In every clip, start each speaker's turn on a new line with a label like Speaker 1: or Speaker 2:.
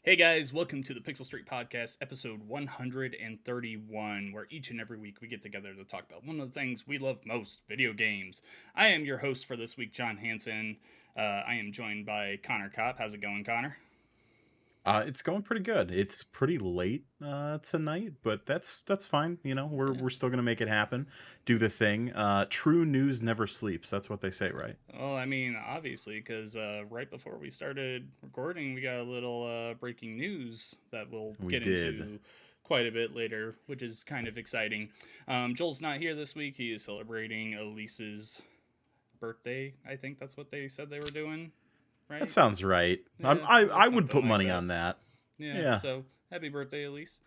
Speaker 1: Hey guys, welcome to the Pixel Street Podcast, episode 131, where each and every week we get together to talk about one of the things we love most, video games. I am your host for this week, John Hansen. I am joined by Connor Kopp. How's it going, Connor?
Speaker 2: It's going pretty good. It's pretty late tonight, but that's fine. You know, we're
Speaker 1: Yeah.
Speaker 2: we're still gonna make it happen. Do the thing. True news never sleeps. That's what they say, right?
Speaker 1: Well, I mean, obviously, because right before we started recording, we got a little breaking news that we'll
Speaker 2: We
Speaker 1: get
Speaker 2: did.
Speaker 1: into quite a bit later, which is kind of exciting. Joel's not here this week. He is celebrating Elise's birthday. I think that's what they said they were doing,
Speaker 2: That
Speaker 1: right?
Speaker 2: sounds right.
Speaker 1: Yeah,
Speaker 2: I would
Speaker 1: something
Speaker 2: put
Speaker 1: like
Speaker 2: money
Speaker 1: that.
Speaker 2: on that.
Speaker 1: Yeah,
Speaker 2: Yeah.
Speaker 1: so happy birthday, Elise.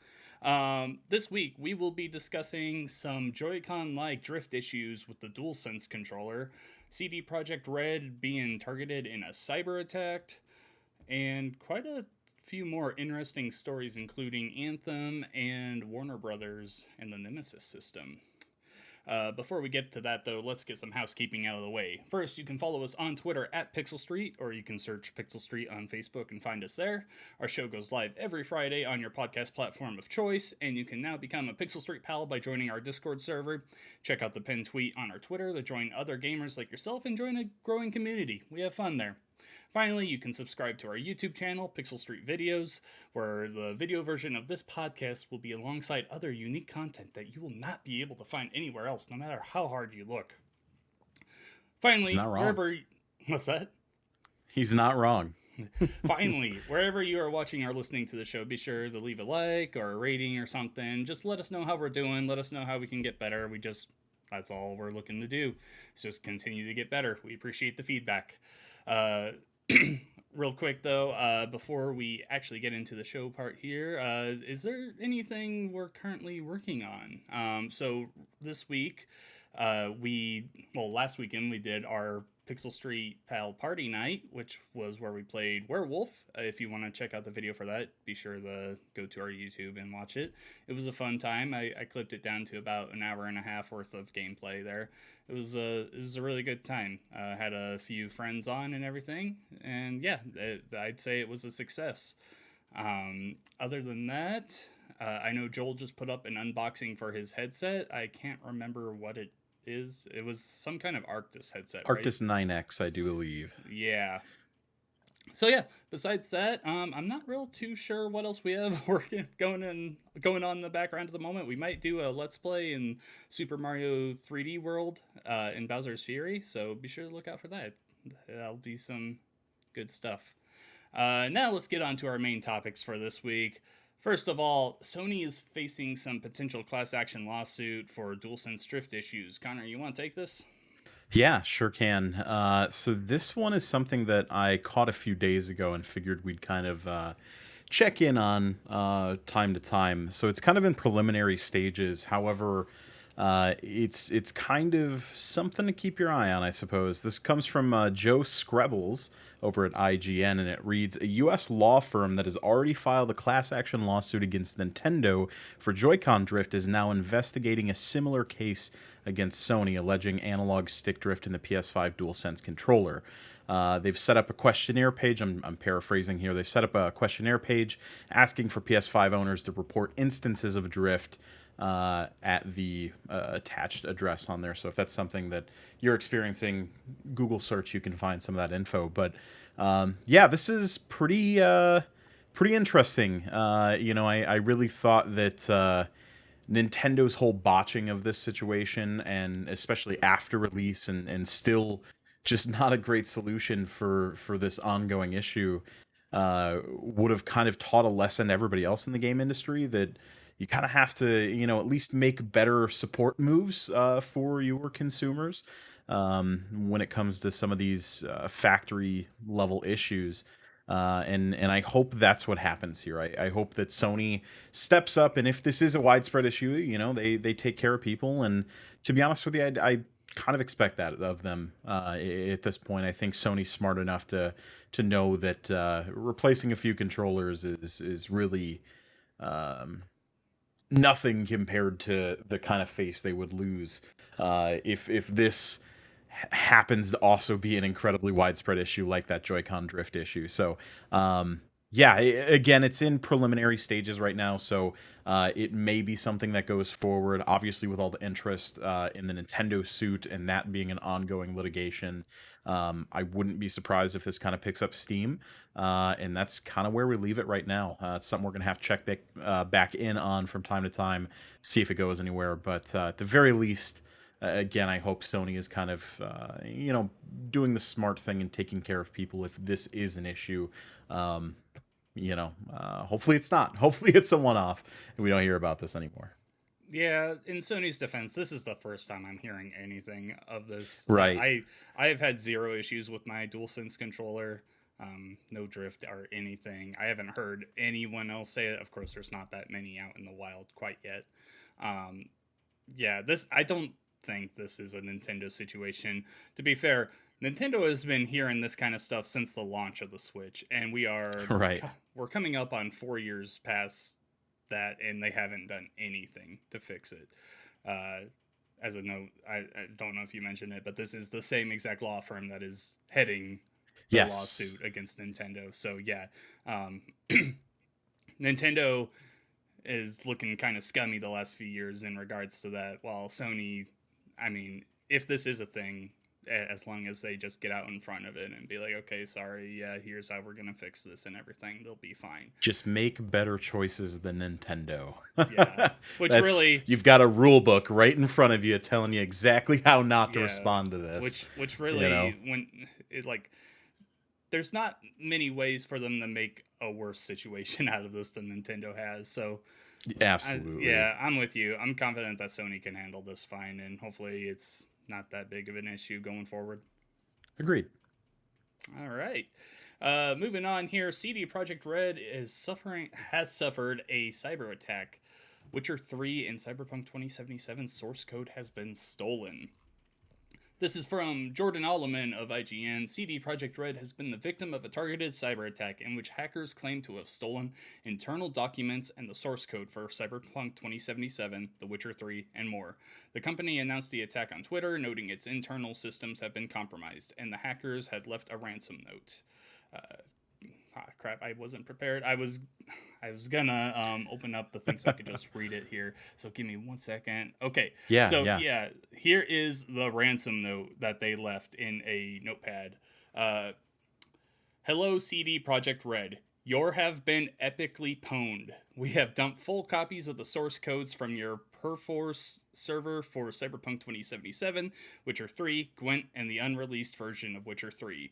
Speaker 1: This week, we will be discussing some Joy-Con like drift issues with the DualSense controller, CD Projekt Redd being targeted in a cyber attack, and quite a few more interesting stories, including Anthem and Warner Brothers and the Nemesis system. Before we get to that, though, let's get some housekeeping out of the way. First, you can follow us on Twitter at Pixel Street, or you can search Pixel Street on Facebook and find us there. Our show goes live every Friday on your podcast platform of choice, and you can now become a Pixel Street pal by joining our Discord server. Check out the pinned tweet on our Twitter to join other gamers like yourself and join a growing community. We have fun there. Finally, you can subscribe to our YouTube channel, Pixel Street Videos, where the video version of this podcast will be alongside other unique content that you will not be able to find anywhere else, no matter how hard you look.
Speaker 2: He's
Speaker 1: Finally,
Speaker 2: not wrong.
Speaker 1: wherever... What's that?
Speaker 2: He's not wrong.
Speaker 1: Finally, wherever you are watching or listening to the show, be sure to leave a like or a rating or something. Just let us know how we're doing. Let us know how we can get better. That's all we're looking to do. It's just continue to get better. We appreciate the feedback. Real quick though, before we actually get into the show part here, is there anything we're currently working on? So this week, last weekend we did our Pixel Street Pal Party Night, which was where we played Werewolf. If you want to check out the video for that, be sure to go to our YouTube and watch it. It was a fun time. I clipped it down to about an hour and a half worth of gameplay there. It was a really good time. Had a few friends on and everything, and yeah, I'd say it was a success. Other than that, I know Joel just put up an unboxing for his headset. I can't remember what it is. It was some kind of Arctis headset, right?
Speaker 2: Arctis 9X, I do believe.
Speaker 1: Yeah. So yeah, besides that, I'm not real too sure what else we have going on in the background at the moment. We might do a let's play in Super Mario 3D World in Bowser's Fury, so be sure to look out for that. That'll be some good stuff. Now let's get on to our main topics for this week. First of all, Sony is facing some potential class action lawsuit for DualSense drift issues. Connor, you want to take this?
Speaker 2: Yeah, sure can. So this one is something that I caught a few days ago and figured we'd kind of check in on time to time. So it's kind of in preliminary stages. However, it's kind of something to keep your eye on, I suppose. This comes from Joe Screbbles over at IGN, and it reads, a U.S. law firm that has already filed a class action lawsuit against Nintendo for Joy-Con drift is now investigating a similar case against Sony, alleging analog stick drift in the PS5 DualSense controller. They've set up a questionnaire page. I'm paraphrasing here. They've set up a questionnaire page asking for PS5 owners to report instances of drift at the attached address on there. So if that's something that you're experiencing, Google search, you can find some of that info. But yeah, this is pretty interesting. I really thought that Nintendo's whole botching of this situation, and especially after release, and still just not a great solution for this ongoing issue, would have kind of taught a lesson to everybody else in the game industry that you kind of have to, at least make better support moves for your consumers when it comes to some of these factory level issues. And I hope that's what happens here. I hope that Sony steps up, and if this is a widespread issue, they take care of people. And to be honest with you, I kind of expect that of them at this point. I think Sony's smart enough to know that replacing a few controllers is really nothing compared to the kind of face they would lose if this happens to also be an incredibly widespread issue like that Joy-Con drift issue. So Yeah, again, it's in preliminary stages right now, so it may be something that goes forward. Obviously, with all the interest in the Nintendo suit and that being an ongoing litigation, I wouldn't be surprised if this kind of picks up steam. And that's kind of where we leave it right now. It's something we're gonna have to check back in on from time to time, see if it goes anywhere. But at the very least, again, I hope Sony is kind of doing the smart thing and taking care of people if this is an issue. Um, hopefully it's not. Hopefully it's a one-off and we don't hear about this anymore.
Speaker 1: Yeah, in Sony's defense, this is the first time I'm hearing anything of this.
Speaker 2: Right.
Speaker 1: I have had zero issues with my DualSense controller, no drift or anything. I haven't heard anyone else say it. Of course, there's not that many out in the wild quite yet. Um, yeah, this I don't think this is a Nintendo situation. To be fair, Nintendo has been hearing this kind of stuff since the launch of the Switch, and
Speaker 2: Right.
Speaker 1: we're coming up on 4 years past that, and they haven't done anything to fix it. As a note, I don't know if you mentioned it, but this is the same exact law firm that is heading the
Speaker 2: Yes.
Speaker 1: lawsuit against Nintendo. So yeah, Nintendo is looking kind of scummy the last few years in regards to that, while Sony, I mean, if this is a thing, as long as they just get out in front of it and be like, okay, sorry, yeah, here's how we're gonna fix this and everything, they'll be fine.
Speaker 2: Just make better choices than Nintendo.
Speaker 1: Yeah, which really,
Speaker 2: you've got a rule book right in front of you telling you exactly how not to
Speaker 1: yeah,
Speaker 2: respond to this.
Speaker 1: which really, when it like, there's not many ways for them to make a worse situation out of this than Nintendo has. So
Speaker 2: Absolutely.
Speaker 1: yeah, I'm with you. I'm confident that Sony can handle this fine, and hopefully it's not that big of an issue going forward.
Speaker 2: Agreed.
Speaker 1: All right. Moving on here, CD Projekt Redd has suffered a cyber attack. Witcher 3 and Cyberpunk 2077 source code has been stolen. This is from Jordan Alleman of IGN. CD Projekt Redd has been the victim of a targeted cyber attack in which hackers claim to have stolen internal documents and the source code for Cyberpunk 2077, The Witcher 3, and more. The company announced the attack on Twitter, noting its internal systems have been compromised, and the hackers had left a ransom note. Crap, I wasn't prepared. I was gonna open up the thing so I could just read it here. So give me 1 second. Okay.
Speaker 2: Yeah.
Speaker 1: So yeah, here is the ransom note that they left in a notepad. Hello, CD Projekt Redd. Your have been epically pwned. We have dumped full copies of the source codes from your Perforce server for Cyberpunk 2077, Witcher 3, Gwent, and the unreleased version of Witcher 3.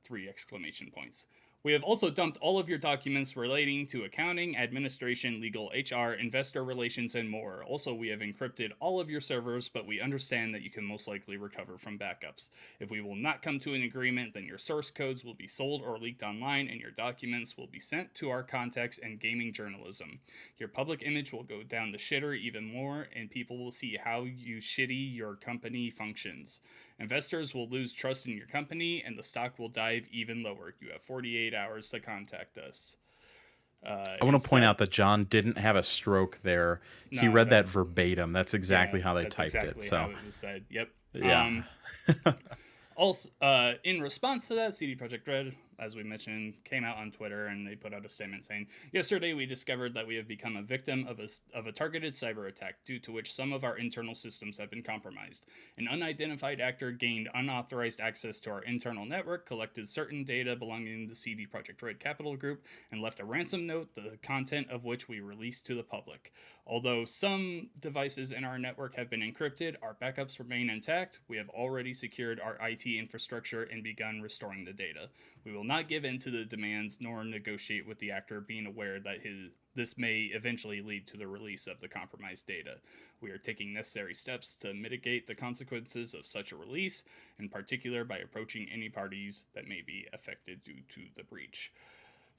Speaker 1: 3 exclamation points. We have also dumped all of your documents relating to accounting, administration, legal, HR, investor relations, and more. Also, we have encrypted all of your servers, but we understand that you can most likely recover from backups. If we will not come to an agreement, then your source codes will be sold or leaked online, and your documents will be sent to our contacts and gaming journalism. Your public image will go down the shitter even more, and people will see how shitty your company functions. Investors will lose trust in your company, and the stock will dive even lower. You have 48 hours to contact us.
Speaker 2: I want to point out that John didn't have a stroke there. He read that verbatim. That's exactly how they typed it. So
Speaker 1: how it was said. Yep.
Speaker 2: Yeah.
Speaker 1: Also, in response to that, CD Projekt Redd, as we mentioned, came out on Twitter and they put out a statement saying, "Yesterday we discovered that we have become a victim of a targeted cyber attack due to which some of our internal systems have been compromised. An unidentified actor gained unauthorized access to our internal network, collected certain data belonging to CD Projekt Red Capital Group, and left a ransom note, the content of which we released to the public. Although some devices in our network have been encrypted, our backups remain intact. We have already secured our IT infrastructure and begun restoring the data. We will not give in to the demands nor negotiate with the actor, being aware that this may eventually lead to the release of the compromised data. We are taking necessary steps to mitigate the consequences of such a release, in particular by approaching any parties that may be affected due to the breach."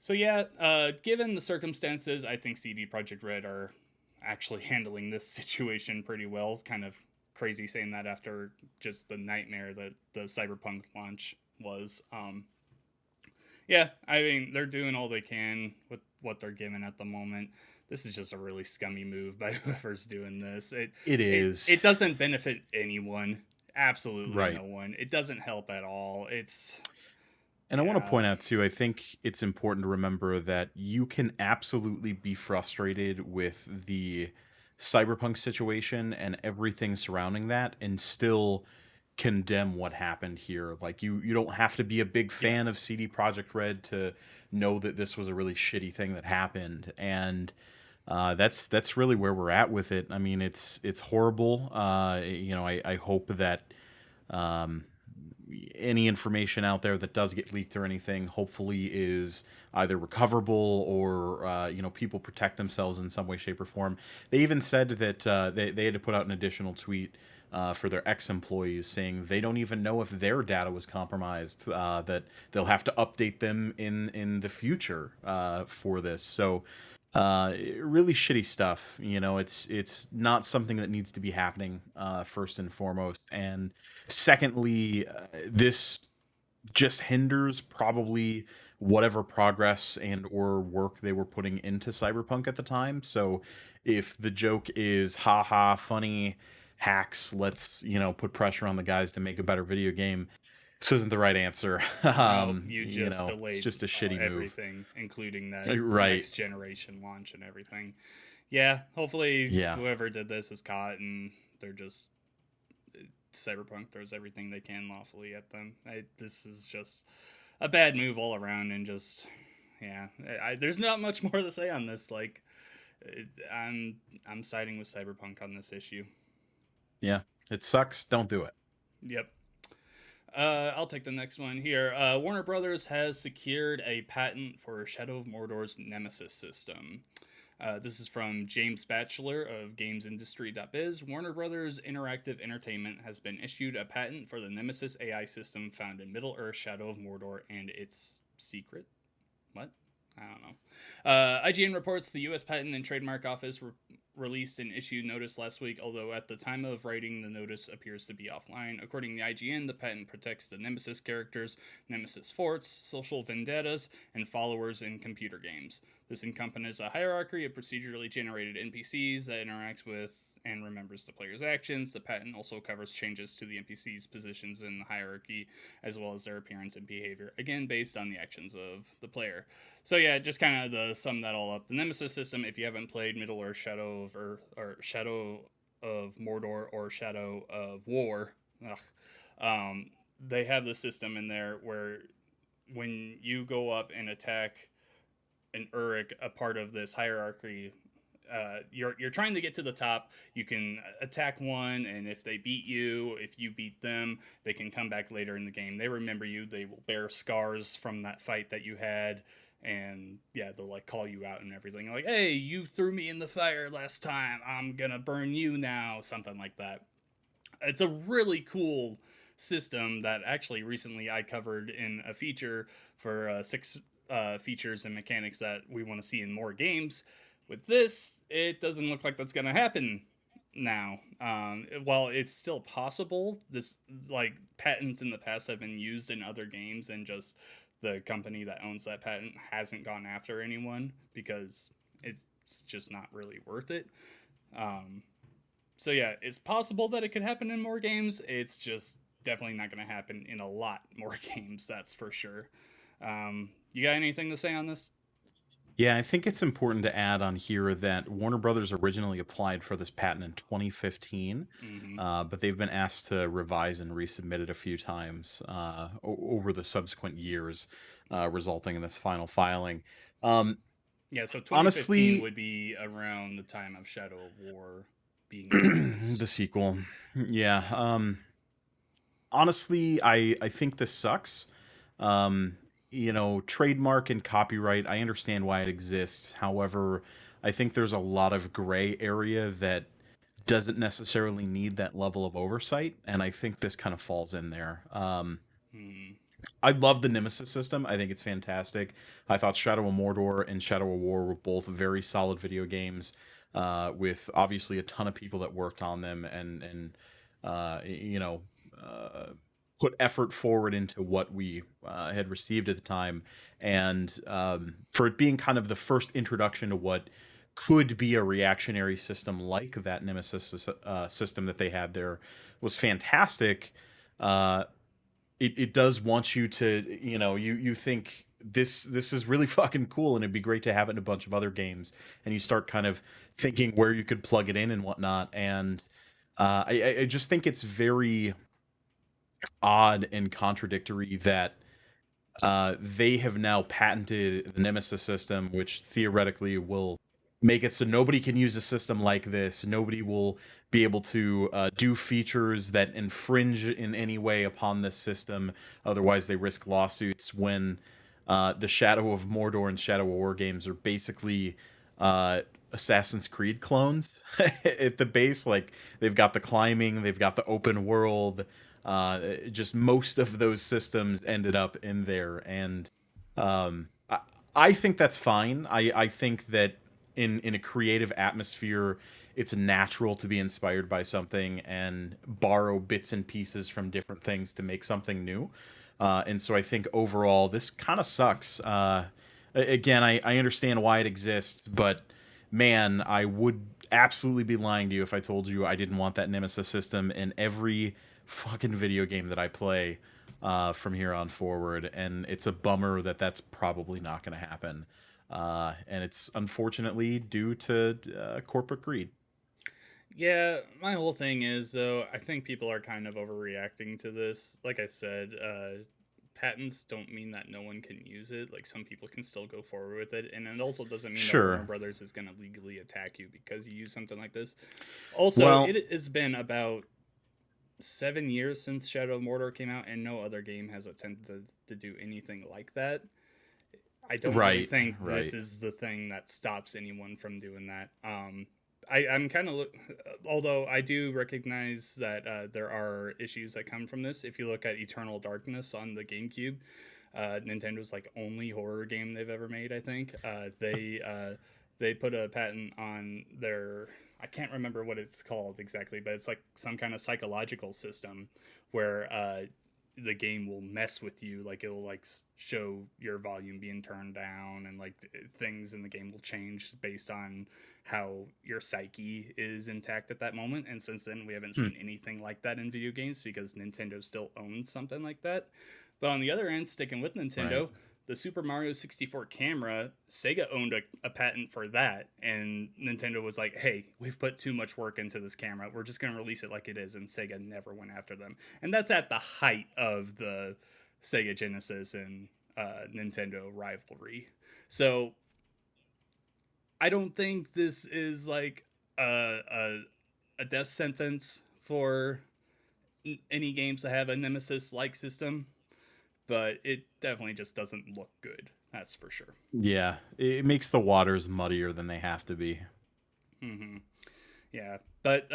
Speaker 1: So yeah, given the circumstances, I think CD Projekt Red are actually handling this situation pretty well. It's kind of crazy saying that after just the nightmare that the Cyberpunk launch was. Yeah, I mean, they're doing all they can with what they're given at the moment. This is just a really scummy move by whoever's doing this.
Speaker 2: It is.
Speaker 1: It doesn't benefit anyone. Absolutely
Speaker 2: Right.
Speaker 1: no one. It doesn't help at all.
Speaker 2: And I want to
Speaker 1: Yeah,
Speaker 2: point out too, I think it's important to remember that you can absolutely be frustrated with the cyberpunk situation and everything surrounding that and still condemn what happened here. Like you don't have to be a big
Speaker 1: yeah,
Speaker 2: fan of CD Projekt Red to know that this was a really shitty thing that happened. And that's really where we're at with it. I mean, it's horrible. I hope that um, any information out there that does get leaked or anything, hopefully, is either recoverable or people protect themselves in some way, shape, or form. They even said that they had to put out an additional tweet for their ex-employees saying they don't even know if their data was compromised. That they'll have to update them in the future for this. So really shitty stuff. It's not something that needs to be happening first and foremost. And secondly, this just hinders probably whatever progress and or work they were putting into Cyberpunk at the time. So if the joke is haha funny hacks, let's put pressure on the guys to make a better video game, this isn't the right answer.
Speaker 1: nope, you just
Speaker 2: It's
Speaker 1: delayed
Speaker 2: just a shitty move.
Speaker 1: everything, including that
Speaker 2: Right.
Speaker 1: next generation launch and everything. Yeah, hopefully
Speaker 2: Yeah.
Speaker 1: whoever did this is caught and they're just Cyberpunk throws everything they can lawfully at them. This is just a bad move all around, and just yeah, there's not much more to say on this. Like, I'm siding with Cyberpunk on this issue.
Speaker 2: Yeah. It sucks. Don't do it.
Speaker 1: Yep. I'll take the next one here. Warner Brothers has secured a patent for Shadow of Mordor's Nemesis system. This is from James Batchelor of GamesIndustry.biz. Warner Brothers Interactive Entertainment has been issued a patent for the Nemesis AI system found in Middle-earth Shadow of Mordor and its secret. What? I don't know. IGN reports the U.S. Patent and Trademark Office released an issue notice last week, although at the time of writing, the notice appears to be offline. According to IGN, the patent protects the Nemesis characters, Nemesis forts, social vendettas, and followers in computer games. This encompasses a hierarchy of procedurally generated NPCs that interacts with and remembers the player's actions. The patent also covers changes to the NPC's positions in the hierarchy, as well as their appearance and behavior, again based on the actions of the player. So yeah, just kind of to sum that all up, the Nemesis system, if you haven't played Middle-earth Shadow of or Shadow of Mordor or Shadow of War, they have the system in there where when you go up and attack an Uruk, a part of this hierarchy, you're trying to get to the top. You can attack one, and if they beat you, if you beat them, they can come back later in the game. They remember you. They will bear scars from that fight that you had, and yeah, they'll like call you out and everything. Like, hey, you threw me in the fire last time. I'm gonna burn you now. Something like that. It's a really cool system that actually recently I covered in a feature for 6 features and mechanics that we want to see in more games. With this, it doesn't look like that's going to happen now. While it's still possible, this like patents in the past have been used in other games, and just the company that owns that patent hasn't gone after anyone because it's just not really worth it. So yeah, it's possible that it could happen in more games. It's just definitely not going to happen in a lot more games, that's for sure. You got anything to say on this?
Speaker 2: Yeah, I think it's important to add on here that Warner Brothers originally applied for this patent in 2015,
Speaker 1: Mm-hmm.
Speaker 2: but they've been asked to revise and resubmit it a few times over the subsequent years, resulting in this final filing. Um,
Speaker 1: Yeah, so 2015
Speaker 2: Honestly,
Speaker 1: would be around the time of Shadow of War being announced.
Speaker 2: the sequel, yeah. Honestly, I think this sucks. Um, Trademark and copyright, I understand why it exists. However, I think there's a lot of gray area that doesn't necessarily need that level of oversight, and I think this kind of falls in there.
Speaker 1: Hmm.
Speaker 2: I love the Nemesis system. I think it's fantastic. I thought Shadow of Mordor and Shadow of War were both very solid video games, with obviously a ton of people that worked on them and uh, put effort forward into what we had received at the time, and for it being kind of the first introduction to what could be a reactionary system like that Nemesis system that they had there was fantastic. Uh, it does want you to, you think this is really fucking cool, and it'd be great to have it in a bunch of other games, and you start kind of thinking where you could plug it in and whatnot. And I just think it's very odd and contradictory that they have now patented the Nemesis system, which theoretically will make it so nobody can use a system like this. Nobody will be able to do features that infringe in any way upon this system. Otherwise, they risk lawsuits. When the Shadow of Mordor and Shadow of War games are basically Assassin's Creed clones at the base. Like, they've got the climbing, they've got the open world. Just most of those systems ended up in there, and I think that's fine. I think that in a creative atmosphere, it's natural to be inspired by something and borrow bits and pieces from different things to make something new. And so I think overall, this kind of sucks. Again, I understand why it exists, but man, I would absolutely be lying to you if I told you I didn't want that Nemesis system in every fucking video game that I play from here on forward. And it's a bummer that that's probably not going to happen. And it's unfortunately due to corporate greed.
Speaker 1: Yeah, my whole thing is, though, I think people are kind of overreacting to this. Like I said, patents don't mean that no one can use it. Like, some people can still go forward with it, and it also doesn't mean that Warner Brothers is going to legally attack you because you use something like this. Also, it has been about 7 years since Shadow of Mordor came out, and no other game has attempted to do anything like that. I don't really think this is the thing that stops anyone from doing that. I'm kind of, although I do recognize that there are issues that come from this. If you look at Eternal Darkness on the GameCube, Nintendo's like only horror game they've ever made. I think they put a patent on their, I can't remember what it's called exactly, but it's like some kind of psychological system where the game will mess with you. Like, it'll like show your volume being turned down, and like things in the game will change based on how your psyche is intact at that moment. And since then, we haven't seen anything like that in video games because Nintendo still owns something like that. But on the other end, sticking with Nintendo, the Super Mario 64 camera, Sega owned a patent for that, and Nintendo was like, hey, we've put too much work into this camera, we're just going to release it like it is, and Sega never went after them. And that's at the height of the Sega Genesis and Nintendo rivalry. So I don't think this is like a death sentence for any games that have a Nemesis-like system, but it definitely just doesn't look good. That's for sure.
Speaker 2: Yeah, it makes the waters muddier than they have to be.
Speaker 1: Mm-hmm. Yeah, but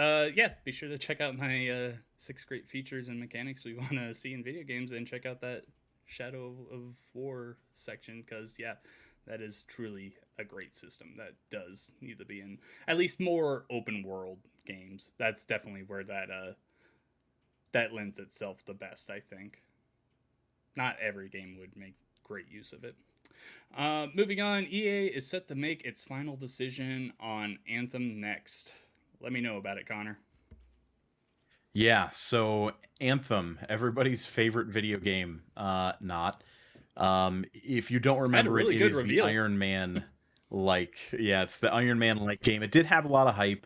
Speaker 1: be sure to check out my 6 great features and mechanics we want to see in video games, and check out that Shadow of War section, because that is truly a great system that does need to be in at least more open world games. That's definitely where that lends itself the best, I think. Not every game would make great use of it. Moving on, EA is set to make its final decision on Anthem Next. Let me know about it, Connor.
Speaker 2: Yeah, so Anthem, everybody's favorite video game, not. If you don't remember, it is the Iron Man it's the Iron Man like game. It did have a lot of hype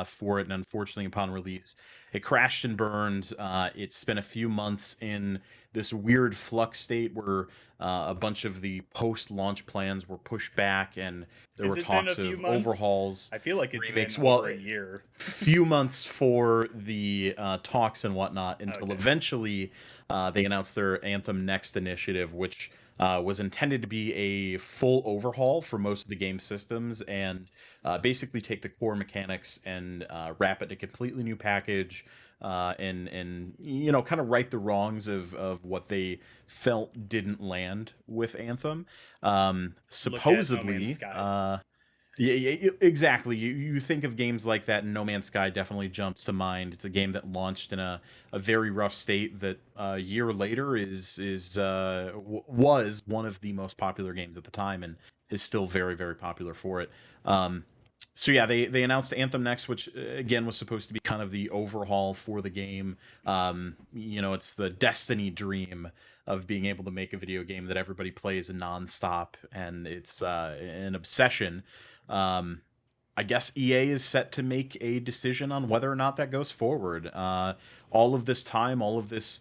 Speaker 2: for it, and unfortunately upon release it crashed and burned. It spent a few months in this weird flux state where a bunch of the post-launch plans were pushed back, and there were talks of overhauls.
Speaker 1: I feel like it's been over a year.
Speaker 2: Few months for the talks and whatnot, until eventually they announced their Anthem Next initiative, which was intended to be a full overhaul for most of the game systems, and basically take the core mechanics and wrap it in a completely new package, and kind of right the wrongs of what they felt didn't land with Anthem. Supposedly, yeah, exactly. You think of games like that, and No Man's Sky definitely jumps to mind. It's a game that launched in a very rough state that a year later was one of the most popular games at the time, and is still very, very popular for it. So yeah, they announced Anthem Next, which again was supposed to be kind of the overhaul for the game. It's the Destiny dream of being able to make a video game that everybody plays nonstop, and it's an obsession. Um, I guess EA is set to make a decision on whether or not that goes forward. All of this time, all of this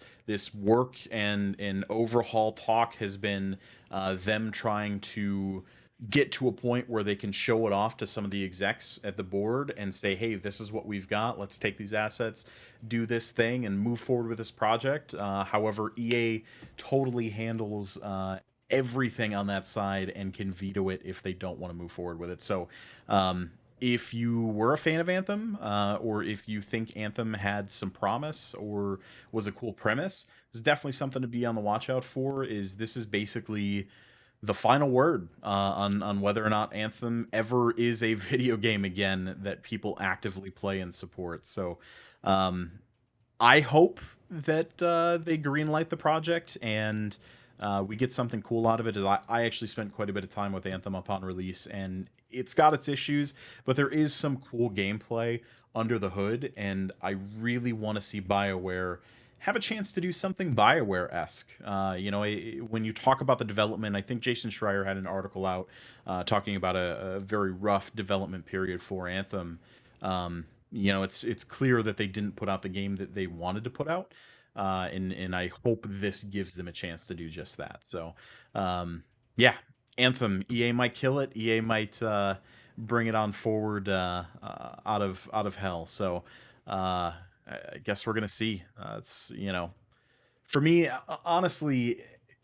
Speaker 2: work and overhaul talk has been them trying to get to a point where they can show it off to some of the execs at the board and say, "Hey, this is what we've got. Let's take these assets, do this thing, and move forward with this project." However, EA totally handles everything on that side and can veto it if they don't want to move forward with it. So, if you were a fan of Anthem, or if you think Anthem had some promise or was a cool premise, it's definitely something to be on the watch out for. This is basically the final word on whether or not Anthem ever is a video game again that people actively play and support. So, um, I hope that they greenlight the project and we get something cool out of it. I actually spent quite a bit of time with Anthem upon release, and it's got its issues, but there is some cool gameplay under the hood, and I really want to see BioWare have a chance to do something BioWare-esque. When you talk about the development, I think Jason Schreier had an article out talking about a very rough development period for Anthem. It's clear that they didn't put out the game that they wanted to put out, and I hope this gives them a chance to do just that. So, yeah, Anthem. EA might kill it. EA might bring it on forward out of hell. So, I guess we're gonna see. For me, honestly,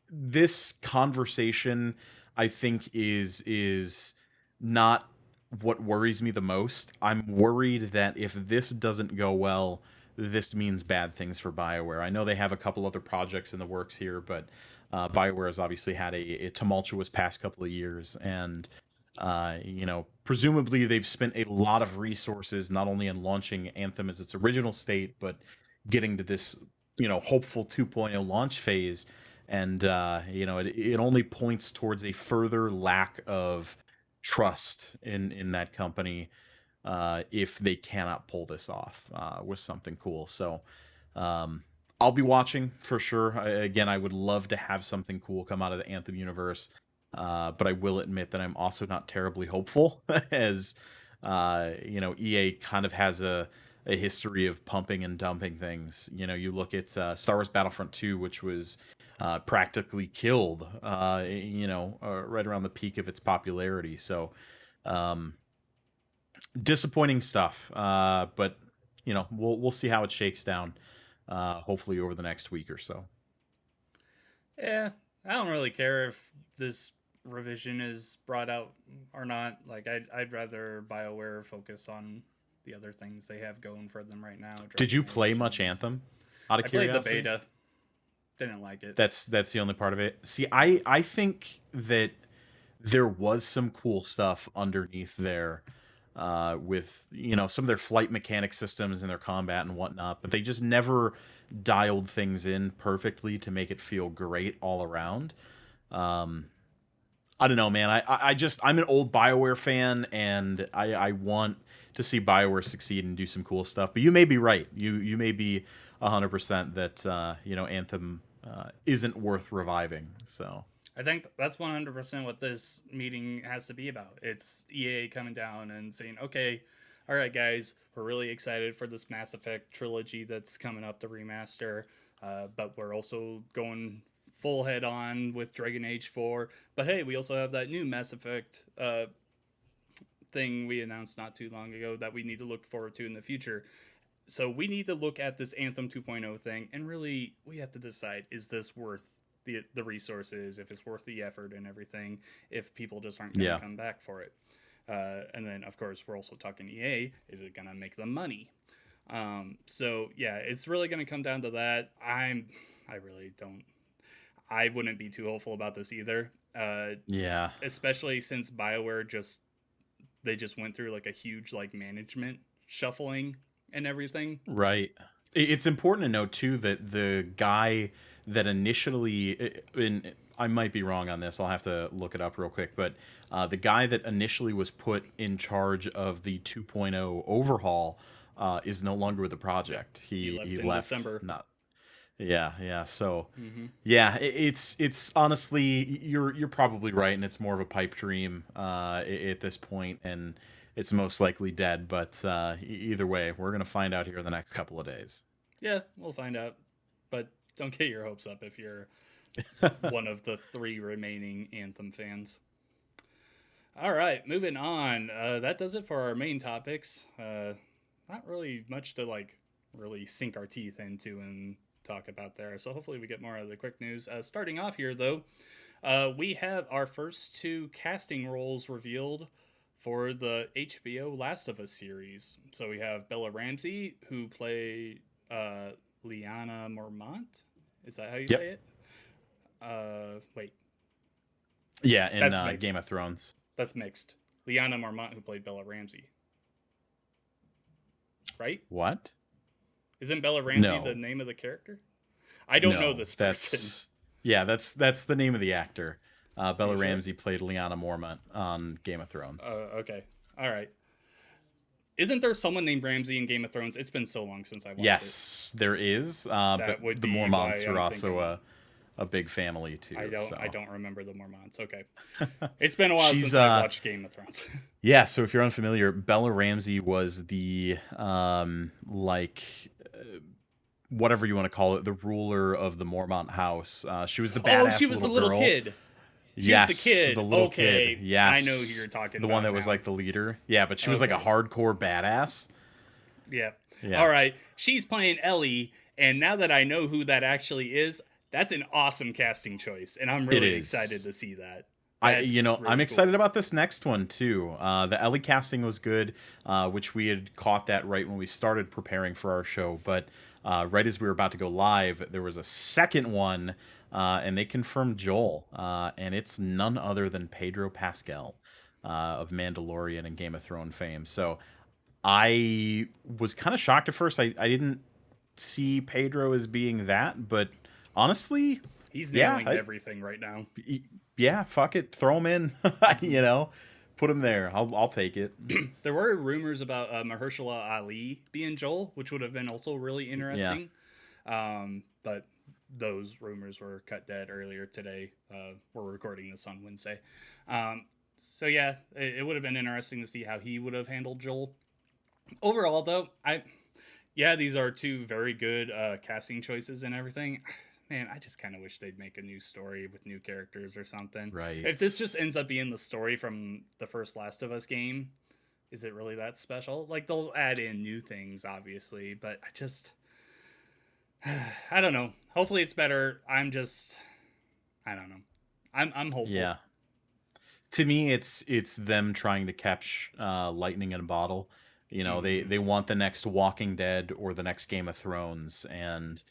Speaker 2: this conversation I think is not what worries me the most. I'm worried that if this doesn't go well, this means bad things for BioWare. I know they have a couple other projects in the works here, but BioWare has obviously had a tumultuous past couple of years, and presumably they've spent a lot of resources not only in launching Anthem as its original state, but getting to this, hopeful 2.0 launch phase. And, it only points towards a further lack of trust in that company if they cannot pull this off with something cool. So, I'll be watching for sure. Again, I would love to have something cool come out of the Anthem universe. But I will admit that I'm also not terribly hopeful, as EA kind of has a history of pumping and dumping things. You look at Star Wars Battlefront 2, which was practically killed, right around the peak of its popularity. So, disappointing stuff. But we'll see how it shakes down. Hopefully over the next week or so.
Speaker 1: Yeah, I don't really care if this revision is brought out or not. Like, I'd rather BioWare focus on the other things they have going for them right now.
Speaker 2: Did you play much Anthem? Out of curiosity?
Speaker 1: I played the beta. Didn't like it.
Speaker 2: That's the only part of it. See, I think that there was some cool stuff underneath there with some of their flight mechanic systems and their combat and whatnot, but they just never dialed things in perfectly to make it feel great all around. I don't know, man. I'm an old BioWare fan, and I want to see BioWare succeed and do some cool stuff. But you may be right. You may be 100% that Anthem isn't worth reviving. So
Speaker 1: I think that's 100% what this meeting has to be about. It's EA coming down and saying, okay, all right, guys, we're really excited for this Mass Effect trilogy that's coming up, the remaster, but we're also going full head on with Dragon Age 4. But hey, we also have that new Mass Effect thing we announced not too long ago that we need to look forward to in the future. So we need to look at this Anthem 2.0 thing, and really we have to decide, is this worth the resources, if it's worth the effort and everything, if people just aren't going to come back for it. And then, of course, we're also talking EA. Is it going to make them money? So, yeah, it's really going to come down to that. I really don't. I wouldn't be too hopeful about this either. Especially since BioWare just went through like a huge like management shuffling and everything.
Speaker 2: Right. It's important to note too that the guy that initially, I might be wrong on this. I'll have to look it up real quick. But the guy that initially was put in charge of the 2.0 overhaul is no longer with the project.
Speaker 1: He
Speaker 2: He
Speaker 1: left in
Speaker 2: left.
Speaker 1: December.
Speaker 2: Not. Yeah, yeah. So
Speaker 1: Hmm.
Speaker 2: yeah, it's honestly you're probably right, and it's more of a pipe dream at this point, and it's most likely dead. But either way, we're gonna find out here in the next couple of days.
Speaker 1: Yeah, we'll find out. But don't get your hopes up if you're one of the 3 remaining Anthem fans. All right, moving on. That does it for our main topics. Not really much to really sink our teeth into and talk about there. So hopefully we get more of the quick news. Starting off here though, we have our first 2 casting roles revealed for the HBO Last of Us series. So we have Bella Ramsey, who played Lyanna Mormont. Is that how you say it? Wait.
Speaker 2: Yeah, in Game of Thrones.
Speaker 1: That's mixed. Lyanna Mormont, who played Bella Ramsey. Right?
Speaker 2: What?
Speaker 1: Isn't Bella Ramsey
Speaker 2: No.
Speaker 1: the name of the character? I don't know this person.
Speaker 2: That's the name of the actor. Bella
Speaker 1: sure?
Speaker 2: Ramsey played Lyanna Mormont on Game of Thrones.
Speaker 1: Okay. All right. Isn't there someone named Ramsey in Game of Thrones? It's been so long since I watched it.
Speaker 2: Yes, there is. But
Speaker 1: would
Speaker 2: the
Speaker 1: be
Speaker 2: Mormonts
Speaker 1: why I'm
Speaker 2: are also
Speaker 1: thinking.
Speaker 2: a big family too.
Speaker 1: I don't remember the Mormonts. Okay. It's been a while since I watched Game of Thrones.
Speaker 2: Yeah, so if you're unfamiliar, Bella Ramsey was the whatever you want to call it, the ruler of the Mormont house. She was the badass
Speaker 1: she was the little
Speaker 2: girl.
Speaker 1: kid.
Speaker 2: Yes,
Speaker 1: was the kid.
Speaker 2: the little
Speaker 1: Okay,
Speaker 2: kid. Yes,
Speaker 1: I know who you're talking
Speaker 2: the
Speaker 1: about
Speaker 2: one that was
Speaker 1: now.
Speaker 2: like the leader. Yeah, but she was like a hardcore badass.
Speaker 1: Yeah.
Speaker 2: Yeah.
Speaker 1: All right. She's playing Ellie, and now that I know who that actually is, that's an awesome casting choice, and I'm really excited to see that.
Speaker 2: I'm excited about this next one too. The Ellie casting was good, which we had caught that right when we started preparing for our show. But right as we were about to go live, there was a second one, and they confirmed Joel, and it's none other than Pedro Pascal of Mandalorian and Game of Thrones fame. So I was kind of shocked at first. I didn't see Pedro as being that, but honestly,
Speaker 1: he's nailing everything right now.
Speaker 2: Yeah, fuck it, throw him in. Put him there. I'll take it.
Speaker 1: There were rumors about Mahershala Ali being Joel, which would have been also really interesting. Yeah. But those rumors were cut dead earlier today. We're recording this on Wednesday. So yeah, it would have been interesting to see how he would have handled Joel. Overall, though, these are 2 very good casting choices and everything. Man, I just kind of wish they'd make a new story with new characters or something.
Speaker 2: Right.
Speaker 1: If this just ends up being the story from the first Last of Us game, is it really that special? Like, they'll add in new things, obviously, but I don't know. Hopefully it's better. I don't know. I'm hopeful.
Speaker 2: Yeah. To me, it's them trying to catch lightning in a bottle. They want the next Walking Dead or the next Game of Thrones, and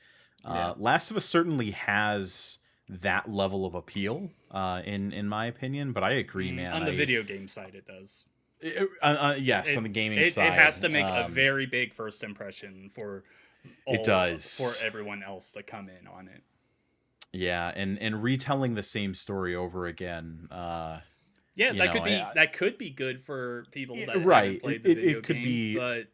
Speaker 2: Last of Us certainly has that level of appeal, in my opinion. But I agree, man.
Speaker 1: On the video game side, it does.
Speaker 2: Yes, on the gaming side,
Speaker 1: it has to make a very big first impression for everyone else to come in on it.
Speaker 2: Yeah, and retelling the same story over again.
Speaker 1: That could be good for people that haven't played the video
Speaker 2: it could
Speaker 1: game,
Speaker 2: be
Speaker 1: but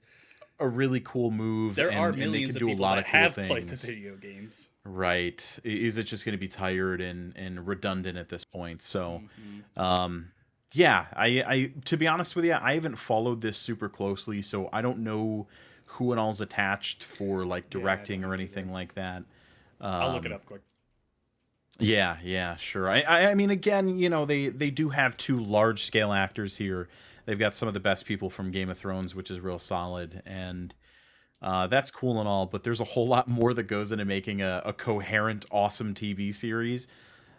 Speaker 2: a really cool move.
Speaker 1: There are
Speaker 2: and they
Speaker 1: millions
Speaker 2: could
Speaker 1: of
Speaker 2: do a
Speaker 1: people
Speaker 2: lot
Speaker 1: that
Speaker 2: of cool
Speaker 1: have
Speaker 2: things.
Speaker 1: played the video games.
Speaker 2: Right. Is it just going to be tired and redundant at this point? So, I to be honest with you, I haven't followed this super closely, so I don't know who and all's attached for like directing or anything like that.
Speaker 1: I'll look it up quick.
Speaker 2: Yeah, sure. I mean, again, they do have 2 large scale actors here. They've got some of the best people from Game of Thrones, which is real solid, and that's cool and all. But there's a whole lot more that goes into making a coherent, awesome TV series,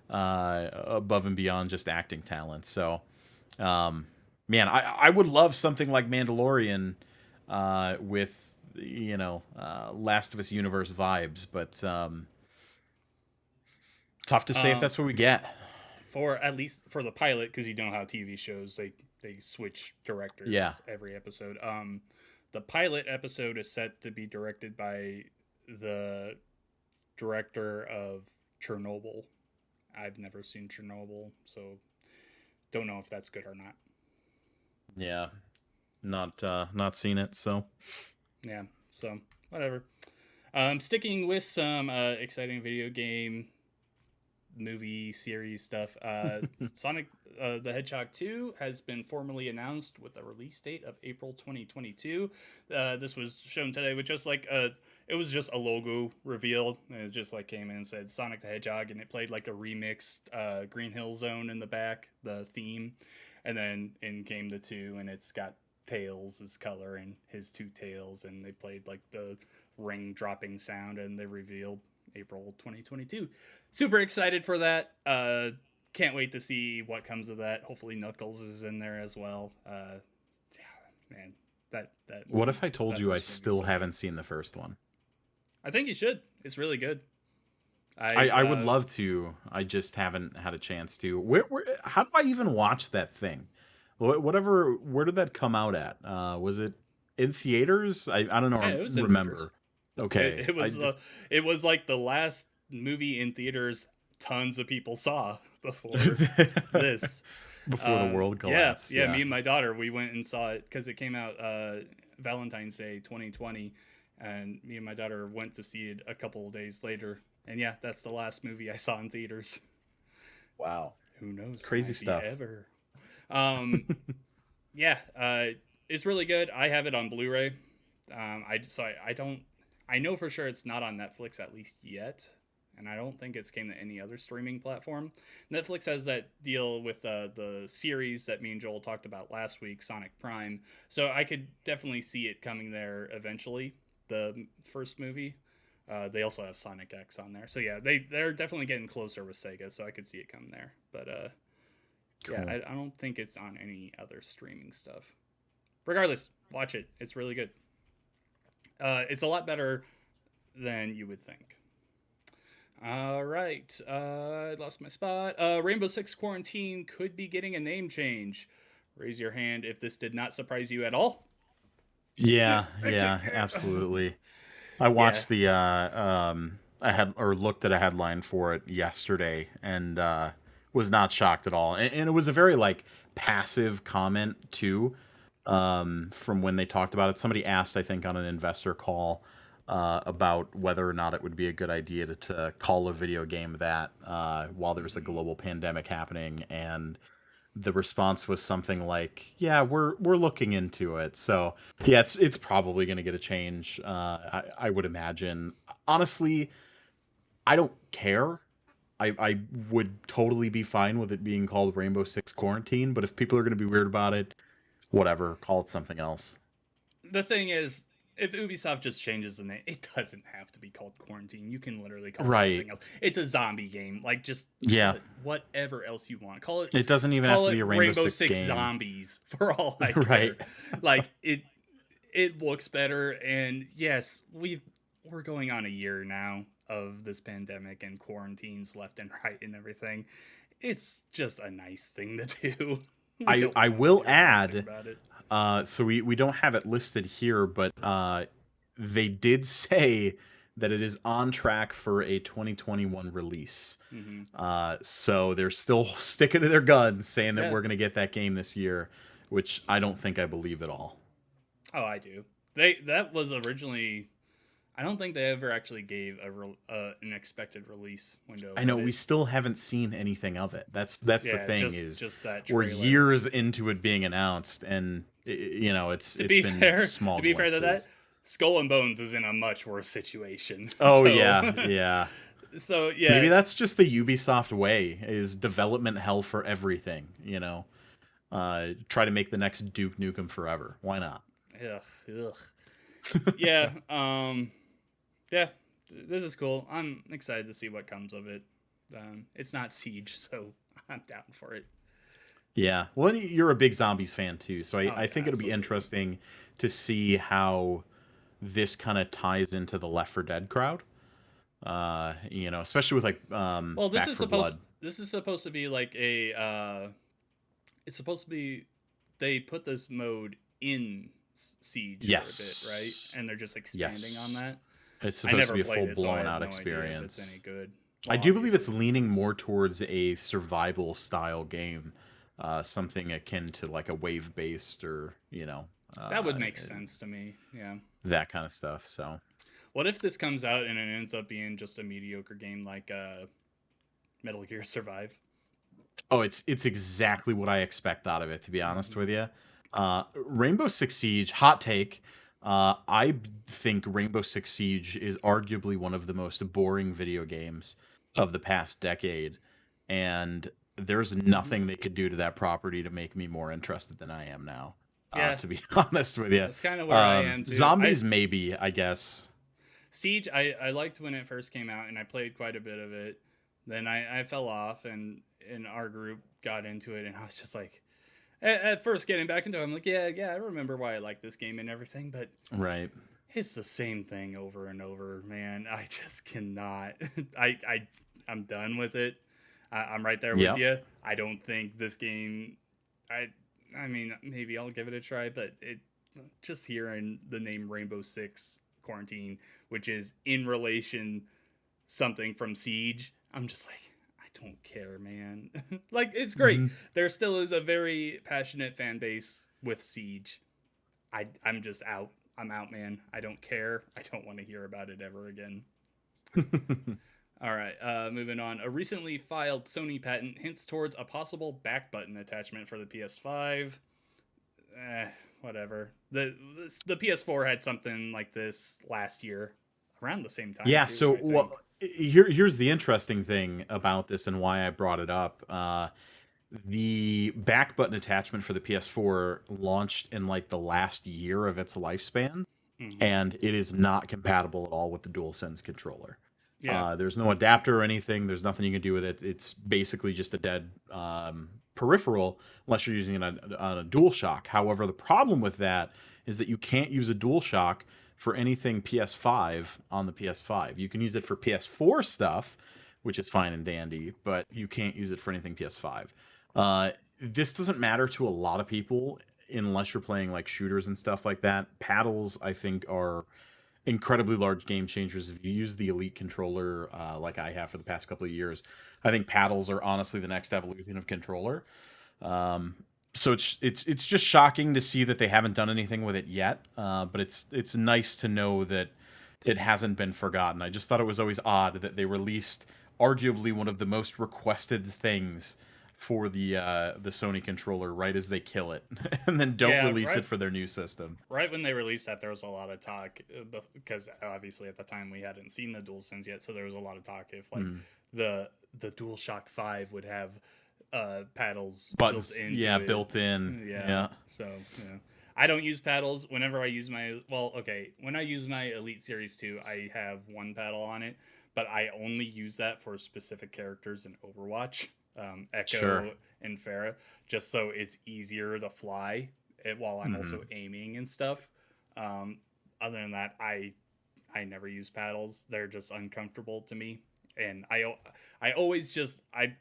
Speaker 2: above and beyond just acting talent. So, man, I would love something like Mandalorian, with Last of Us universe vibes, but tough to say if that's what we get.
Speaker 1: At least for the pilot, because you know how TV shows they switch directors every episode. The pilot episode is set to be directed by the director of Chernobyl, I've never seen Chernobyl, so don't know if that's good or not.
Speaker 2: Yeah, not seen it, so
Speaker 1: Yeah, so whatever. Sticking with some exciting video game movie series stuff. Sonic the Hedgehog 2 has been formally announced with a release date of April 2022. This was shown today with just like it was just a logo reveal. It just like came in and said Sonic the Hedgehog, and it played like a remixed Green Hill Zone in the back, the theme, and then in came the 2, and it's got Tails' color and his 2 tails, and they played like the ring dropping sound, and they revealed April 2022. Super excited for that. Can't wait to see what comes of that. Hopefully Knuckles is in there as well. Yeah, man, that
Speaker 2: what if I told you I still haven't seen the first one?
Speaker 1: I think you should. It's really good.
Speaker 2: I would love to. I just haven't had a chance to. How do I even watch that thing? Whatever. Where did that come out at? Was it in theaters? I don't know.
Speaker 1: Yeah, it was in
Speaker 2: remember.
Speaker 1: Theaters.
Speaker 2: Okay.
Speaker 1: It was like the last movie in theaters tons of people saw before this.
Speaker 2: Before the world collapsed.
Speaker 1: Yeah, me and my daughter, we went and saw it because it came out Valentine's Day 2020, and me and my daughter went to see it a couple of days later. And yeah, that's the last movie I saw in theaters.
Speaker 2: Wow.
Speaker 1: Who knows?
Speaker 2: Crazy stuff.
Speaker 1: Ever. Yeah, it's really good. I have it on Blu-ray. I know for sure it's not on Netflix, at least yet, and I don't think it's came to any other streaming platform. Netflix has that deal with the series that me and Joel talked about last week, Sonic Prime, so I could definitely see it coming there eventually, the first movie. They also have Sonic X on there, so yeah, they're definitely getting closer with Sega, so I could see it come there, but cool. Yeah, I don't think it's on any other streaming stuff. Regardless, watch it. It's really good. It's a lot better than you would think. All right. I lost my spot. Rainbow Six Quarantine could be getting a name change. Raise your hand if this did not surprise you at all.
Speaker 2: Yeah, absolutely. I watched looked at a headline for it yesterday and was not shocked at all. And it was a very like passive comment too. From when they talked about it. Somebody asked, I think, on an investor call about whether or not it would be a good idea to call a video game that while there's a global pandemic happening, and the response was something like, "Yeah, we're looking into it." So yeah, it's probably going to get a change. I would imagine. Honestly, I don't care. I would totally be fine with it being called Rainbow Six Quarantine, but if people are going to be weird about it, whatever, call it something else.
Speaker 1: The thing is, if Ubisoft just changes the name, it doesn't have to be called Quarantine. You can literally call it anything else. It's a zombie game. Like, just call it whatever else you want. Call it.
Speaker 2: It doesn't even have to be a Rainbow
Speaker 1: Six
Speaker 2: game.
Speaker 1: Zombies for all I care. Like it looks better, and yes, we're going on a year now of this pandemic and quarantines left and right and everything. It's just a nice thing to do.
Speaker 2: I will add, so we don't have it listed here, but they did say that it is on track for a 2021 release. Mm-hmm. So they're still sticking to their guns, saying that we're going to get that game this year, which I don't think I believe at all.
Speaker 1: Oh, I do. That was originally... I don't think they ever actually gave an expected release window.
Speaker 2: I know, we still haven't seen anything of it. That's the thing,
Speaker 1: just that
Speaker 2: we're years into it being announced, and it's been small.
Speaker 1: To be fair to that, Skull and Bones is in a much worse situation.
Speaker 2: Oh, yeah.
Speaker 1: So yeah,
Speaker 2: maybe that's just the Ubisoft way, is development hell for everything. Try to make the next Duke Nukem Forever. Why not?
Speaker 1: Ugh. Yeah. Yeah, this is cool. I'm excited to see what comes of it. It's not Siege, so I'm down for it.
Speaker 2: Yeah. Well, you're a big Zombies fan too, so I think it'll be interesting to see how this kind of ties into the Left 4 Dead crowd. Especially with like
Speaker 1: this
Speaker 2: Back
Speaker 1: is
Speaker 2: 4
Speaker 1: supposed
Speaker 2: Blood.
Speaker 1: This is supposed to be like a it's supposed to be, they put this mode in Siege for a bit, right? And they're just expanding on that.
Speaker 2: It's supposed to be a full blown out experience.
Speaker 1: If it's any good.
Speaker 2: I
Speaker 1: Well,
Speaker 2: do believe
Speaker 1: obviously
Speaker 2: it's
Speaker 1: this.
Speaker 2: leaning more towards a survival style game, something akin to like a wave based or
Speaker 1: That would make sense to me. Yeah.
Speaker 2: that kind of stuff. So,
Speaker 1: What if this comes out and it ends up being just a mediocre game like Metal Gear Survive?
Speaker 2: oh, it's exactly what I expect out of it. To be honest with you, Rainbow Six Siege, hot take. I think Rainbow Six Siege is arguably one of the most boring video games of the past decade, and there's nothing they could do to that property to make me more interested than I am now.
Speaker 1: Yeah,
Speaker 2: To be honest with you,
Speaker 1: that's kind of where I am too.
Speaker 2: zombies maybe, I guess.
Speaker 1: Siege, I liked when it first came out, and I played quite a bit of it. Then I fell off, and our group got into it, and I was just like, at first getting back into it, I'm like, yeah, I remember why I like this game and everything, but
Speaker 2: Right.
Speaker 1: it's the same thing over and over, man. I just cannot. I'm done with it. I'm right there with
Speaker 2: Yep.
Speaker 1: you. I don't think this game. I I mean, maybe I'll give it a try, but it just hearing the name Rainbow Six Quarantine, which is in relation something from Siege, I'm just like, I don't care, man. Like, it's great.
Speaker 2: Hmm.
Speaker 1: There still is a very passionate fan base with Siege. I'm just out. I'm out, man. I don't care. I don't want to hear about it ever again. All right, moving on. A recently filed Sony patent hints towards a possible back button attachment for the PS5. Whatever. The PS4 had something like this last year, around the same time.
Speaker 2: Yeah.
Speaker 1: Too,
Speaker 2: So,
Speaker 1: I
Speaker 2: well,
Speaker 1: think.
Speaker 2: here's the interesting thing about this and why I brought it up. The back button attachment for the PS4 launched in like the last year of its lifespan,
Speaker 1: Mm-hmm.
Speaker 2: and it is not compatible at all with the DualSense controller.
Speaker 1: Yeah,
Speaker 2: There's no adapter or anything. There's nothing you can do with it. It's basically just a dead peripheral unless you're using it on a DualShock. However, the problem with that is that you can't use a DualShock for anything PS5 on the PS5. You can use it for PS4 stuff, which is fine and dandy, but you can't use it for anything PS5. This doesn't matter to a lot of people unless you're playing like shooters and stuff like that. Paddles, I think, are incredibly large game changers. If you use the Elite controller like I have for the past couple of years, I think paddles are honestly the next evolution of controller. Um, so it's just shocking to see that they haven't done anything with it yet. But it's nice to know that it hasn't been forgotten. I just thought it was always odd that they released arguably one of the most requested things for the Sony controller right as they kill it, and then don't
Speaker 1: yeah,
Speaker 2: release
Speaker 1: right.
Speaker 2: it for their new system.
Speaker 1: Right when they released that, there was a lot of talk because obviously at the time we hadn't seen the DualSense yet, so there was a lot of talk if like
Speaker 2: Mm.
Speaker 1: the DualShock 5 would have paddles built
Speaker 2: Buttons,
Speaker 1: into
Speaker 2: yeah,
Speaker 1: it.
Speaker 2: built in,
Speaker 1: Yeah.
Speaker 2: yeah.
Speaker 1: So, I don't use paddles. Whenever I use when I use my Elite Series 2, I have one paddle on it, but I only use that for specific characters in Overwatch, Echo
Speaker 2: Sure.
Speaker 1: and Pharah, just so it's easier to fly while I'm
Speaker 2: Hmm.
Speaker 1: also aiming and stuff. Um, Other than that, I never use paddles. They're just uncomfortable to me, and I always just I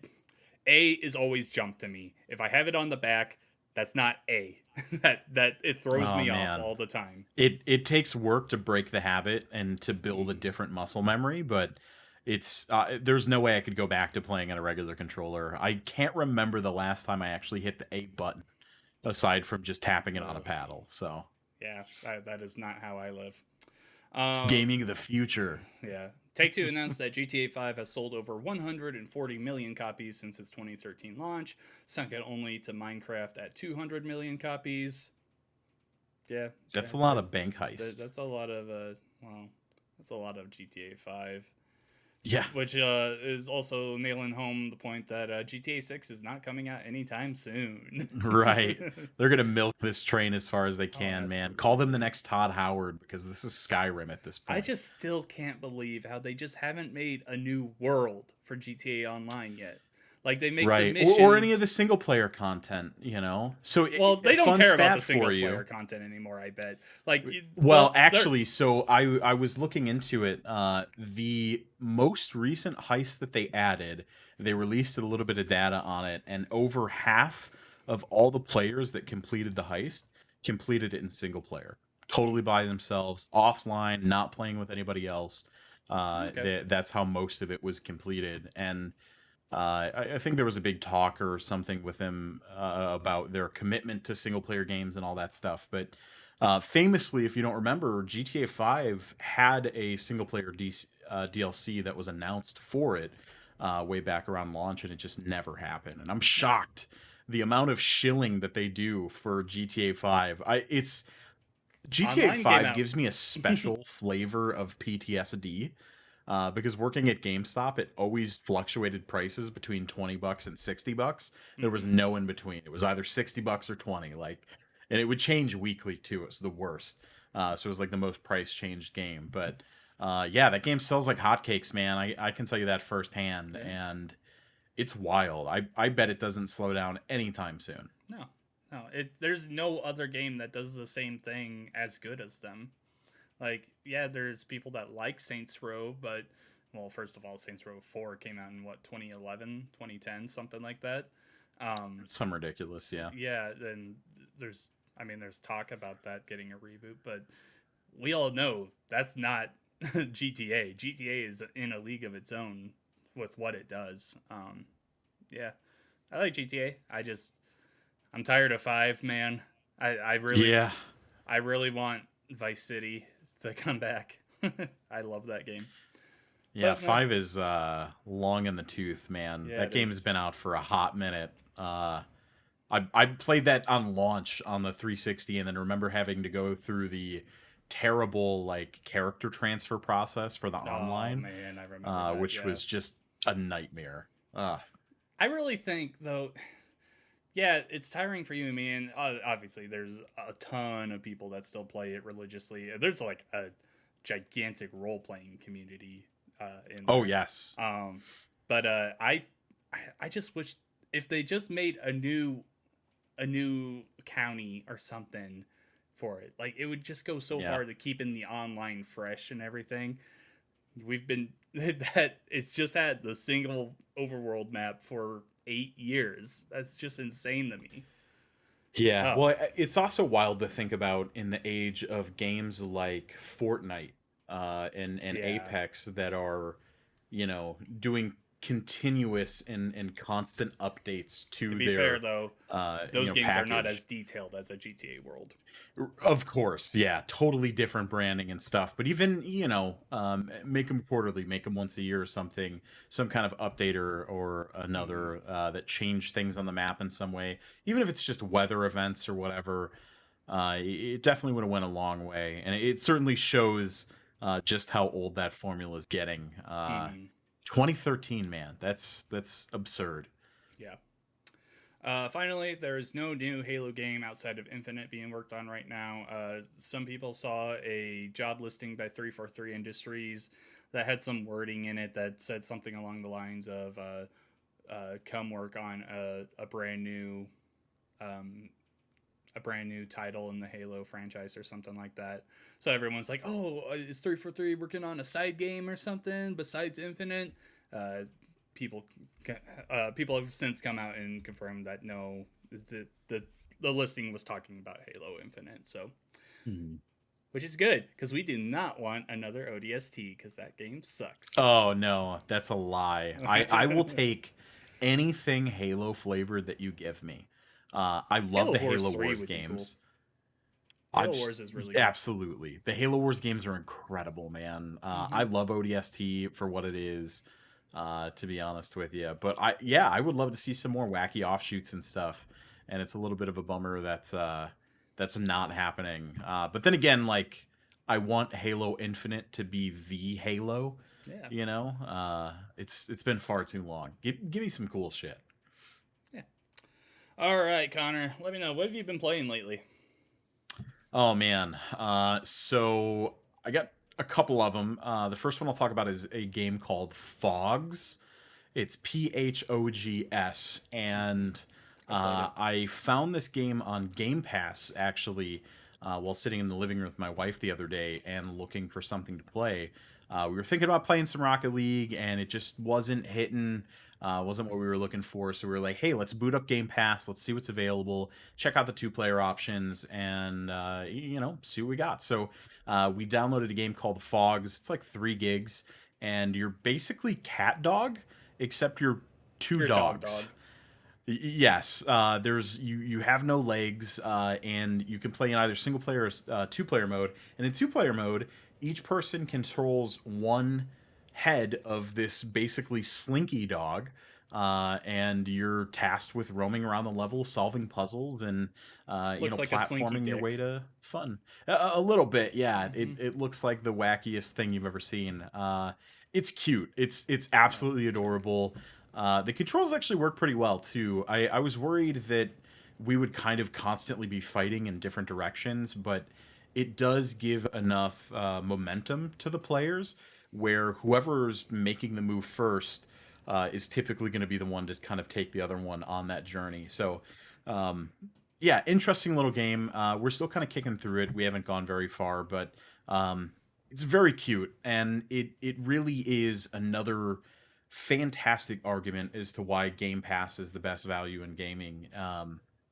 Speaker 1: A is always jump to me. If I have it on the back, that's not A. that it throws
Speaker 2: Oh
Speaker 1: me off
Speaker 2: man,
Speaker 1: all the time.
Speaker 2: it takes work to break the habit and to build a
Speaker 1: Mhm.
Speaker 2: different muscle memory, but it's there's no way I could go back to playing on a regular controller. I can't remember the last time I actually hit the A button aside from just tapping it on a
Speaker 1: Ugh.
Speaker 2: paddle. So
Speaker 1: Yeah, that is not how I live.
Speaker 2: it's
Speaker 1: Um,
Speaker 2: gaming of the future.
Speaker 1: yeah. Take-Two announced that GTA 5 has sold over 140 million copies since its 2013 launch, second only to Minecraft at 200 million copies. Yeah,
Speaker 2: That's
Speaker 1: yeah,
Speaker 2: a lot of bank heists.
Speaker 1: that's a lot of that's a lot of GTA 5.
Speaker 2: Yeah.
Speaker 1: Which is also nailing home the point that GTA 6 is not coming out anytime soon.
Speaker 2: Right. They're gonna milk this train as far as they
Speaker 1: Oh,
Speaker 2: can, man. Call them the
Speaker 1: absolutely.
Speaker 2: next Todd Howard because this is Skyrim at this
Speaker 1: I
Speaker 2: point.
Speaker 1: just still can't believe how they just haven't made a new world for GTA Online yet. Like, they make the
Speaker 2: Right. Or any of
Speaker 1: missions.
Speaker 2: the single player content, you know? So,
Speaker 1: Well, they don't
Speaker 2: fun
Speaker 1: care about
Speaker 2: stat
Speaker 1: the single
Speaker 2: for you.
Speaker 1: player content anymore, I bet. Like,
Speaker 2: Well,
Speaker 1: they're.
Speaker 2: actually, so I was looking into it. The most recent heist that they added, they released a little bit of data on it, and over half of all the players that completed the heist completed it in single player, totally by themselves, offline, not playing with anybody else.
Speaker 1: Okay.
Speaker 2: That's how most of it was completed. And I think there was a big talk or something with them about their commitment to single player games and all that stuff. But famously, if you don't remember, GTA 5 had a single player DLC that was announced for it way back around launch, and it just never happened. And I'm shocked the amount of shilling that they do for GTA 5. It's GTA
Speaker 1: Online came
Speaker 2: 5
Speaker 1: out.
Speaker 2: gives me a special flavor of PTSD because working at GameStop, it always fluctuated prices between $20 and $60. There was
Speaker 1: Hmm.
Speaker 2: no in between. It was either $60 or 20. Like, and it would change weekly too. It was the worst. So it was like the most price changed game. But yeah, that game sells like hotcakes, man. I can tell you that firsthand,
Speaker 1: Yeah.
Speaker 2: and it's wild. I bet it doesn't slow down anytime soon.
Speaker 1: No. No. There's no other game that does the same thing as good as them. Like, yeah, there's people that like Saints Row, but well, first of all, Saints Row 4 came out in what, 2011, 2010, something like that.
Speaker 2: Some ridiculous, yeah.
Speaker 1: Yeah, then there's talk about that getting a reboot, but we all know that's not GTA. GTA is in a league of its own with what it does. Yeah, I like GTA. I'm tired of 5, man. I really
Speaker 2: Yeah.
Speaker 1: I really want Vice City to come back. I love that game.
Speaker 2: Yeah,
Speaker 1: But no,
Speaker 2: 5 is long in the tooth, man.
Speaker 1: yeah,
Speaker 2: That
Speaker 1: it
Speaker 2: game has
Speaker 1: is.
Speaker 2: been out for a hot minute. I played that on launch on the 360 and then remember having to go through the terrible like character transfer process for the
Speaker 1: Oh
Speaker 2: online,
Speaker 1: man, I remember that.
Speaker 2: which
Speaker 1: Yeah.
Speaker 2: was just a nightmare.
Speaker 1: I really think though, yeah, it's tiring for you and me, and obviously there's a ton of people that still play it religiously. There's like a gigantic role playing community in
Speaker 2: Oh
Speaker 1: there.
Speaker 2: yes.
Speaker 1: Um, but I just wish if they just made a new county or something for it, like it would just go so
Speaker 2: Yeah.
Speaker 1: far to keeping the online fresh and everything. We've been that it's just had the single overworld map for 8 years. That's just insane to me.
Speaker 2: Yeah.
Speaker 1: Oh
Speaker 2: Well, it's also wild to think about in the age of games like Fortnite and
Speaker 1: yeah.
Speaker 2: Apex that are, doing continuous and constant updates
Speaker 1: To
Speaker 2: to
Speaker 1: be fair
Speaker 2: their,
Speaker 1: though, those games are not as
Speaker 2: package.
Speaker 1: detailed as a GTA world.
Speaker 2: Of course, yeah, totally different branding and stuff. But even make them quarterly, make them once a year or something, some kind of update or
Speaker 1: Hmm.
Speaker 2: another that change things on the map in some way. Even if it's just weather events or whatever, it definitely would have went a long way, and it certainly shows just how old that formula is getting.
Speaker 1: Hmm.
Speaker 2: 2013, man, that's absurd.
Speaker 1: Yeah. Finally, there is no new Halo game outside of Infinite being worked on right now. Some people saw a job listing by 343 Industries that had some wording in it that said something along the lines of come work on um, a brand new title in the Halo franchise or something like that. So everyone's like, "Oh, is 343 working on a side game or something besides Infinite?" Uh, people people have since come out and confirmed that no, the listing was talking about Halo Infinite. So,
Speaker 2: Hmm.
Speaker 1: which is good because we do not want another ODST because that game sucks.
Speaker 2: Oh no, that's a lie. I will take anything Halo flavored that you give me. I love
Speaker 1: Halo
Speaker 2: the
Speaker 1: Wars
Speaker 2: Halo
Speaker 1: 3
Speaker 2: Wars
Speaker 1: would be cool.
Speaker 2: games. I
Speaker 1: Halo
Speaker 2: just
Speaker 1: Wars is really good.
Speaker 2: absolutely the Halo Wars games are incredible, man. I
Speaker 1: Hmm.
Speaker 2: love ODST for what it is. To be honest with you, but I would love to see some more wacky offshoots and stuff. And it's a little bit of a bummer that's not happening. But then again, like I want Halo Infinite to be the Halo.
Speaker 1: Yeah,
Speaker 2: It's been far too long. Give me some cool shit.
Speaker 1: yeah. All right, Connor. Let me know what have you been playing lately.
Speaker 2: Oh man. So I got a couple of them. The first one I'll talk about is a game called Fogs. It's Phogs, and
Speaker 1: I played it.
Speaker 2: I found this game on Game Pass actually while sitting in the living room with my wife the other day and looking for something to play. We were thinking about playing some Rocket League, and it just wasn't hitting. Wasn't what we were looking for. So we were like, hey, let's boot up Game Pass. Let's see what's available. Check out the 2 player options, and see what we got. So we downloaded a game called Fogs. It's like 3 gigs, and you're basically Cat Dog, except you're two
Speaker 1: Your dog
Speaker 2: dogs.
Speaker 1: dog.
Speaker 2: Yes, there's you have no legs, and you can play in either single player or 2 player mode. And in 2 player mode, each person controls one head of this basically slinky dog, and you're tasked with roaming around the level, solving puzzles, and
Speaker 1: Looks like a slinky
Speaker 2: platforming your way
Speaker 1: dick.
Speaker 2: to fun. A little bit, yeah.
Speaker 1: Hmm.
Speaker 2: It looks like the wackiest thing you've ever seen. It's cute. It's
Speaker 1: Yeah.
Speaker 2: absolutely adorable. The controls actually work pretty well too. I was worried that we would kind of constantly be fighting in different directions, but it does give enough momentum to the players where whoever's making the move first is typically going to be the one to kind of take the other one on that journey. So, um, yeah, interesting little game. We're still kind of kicking through it. We haven't gone very far, but um, it's very cute, and it really is another fantastic argument as to why Game Pass is the best value in gaming.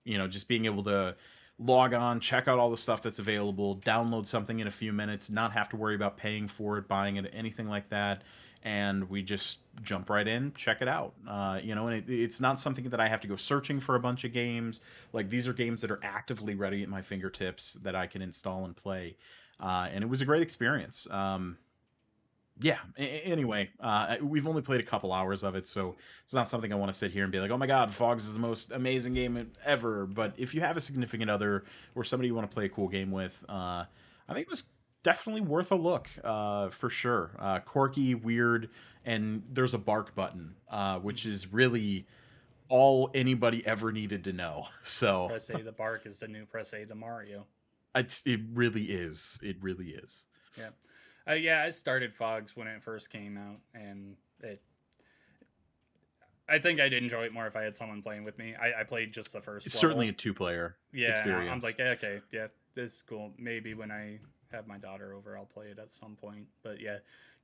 Speaker 2: Just being able to log on, check out all the stuff that's available, download something in a few minutes, not have to worry about paying for it, buying it, anything like that. And we just jump right in, check it out. And it's not something that I have to go searching for a bunch of games. Like, these are games that are actively ready at my fingertips that I can install and play. And it was a great experience. Yeah. Anyway, we've only played a couple hours of it, so it's not something I want to sit here and be like, "Oh my God, Fogs is the most amazing game ever." But if you have a significant other or somebody you want to play a cool game with, I think it was definitely worth a look, for sure. Quirky, weird, and there's a bark button, which is really all anybody ever needed to know. So
Speaker 1: Press A the bark is the new press A to Mario.
Speaker 2: it really is. It really is.
Speaker 1: Yeah. Yeah, I started Fogs when it first came out, and I think I'd enjoy it more if I had someone playing with me. I played just the first
Speaker 2: It's certainly
Speaker 1: level.
Speaker 2: a 2 player
Speaker 1: Yeah, and I'm
Speaker 2: experience.
Speaker 1: like, yeah, okay, yeah, this is cool. Maybe when I have my daughter over, I'll play it at some point. But yeah,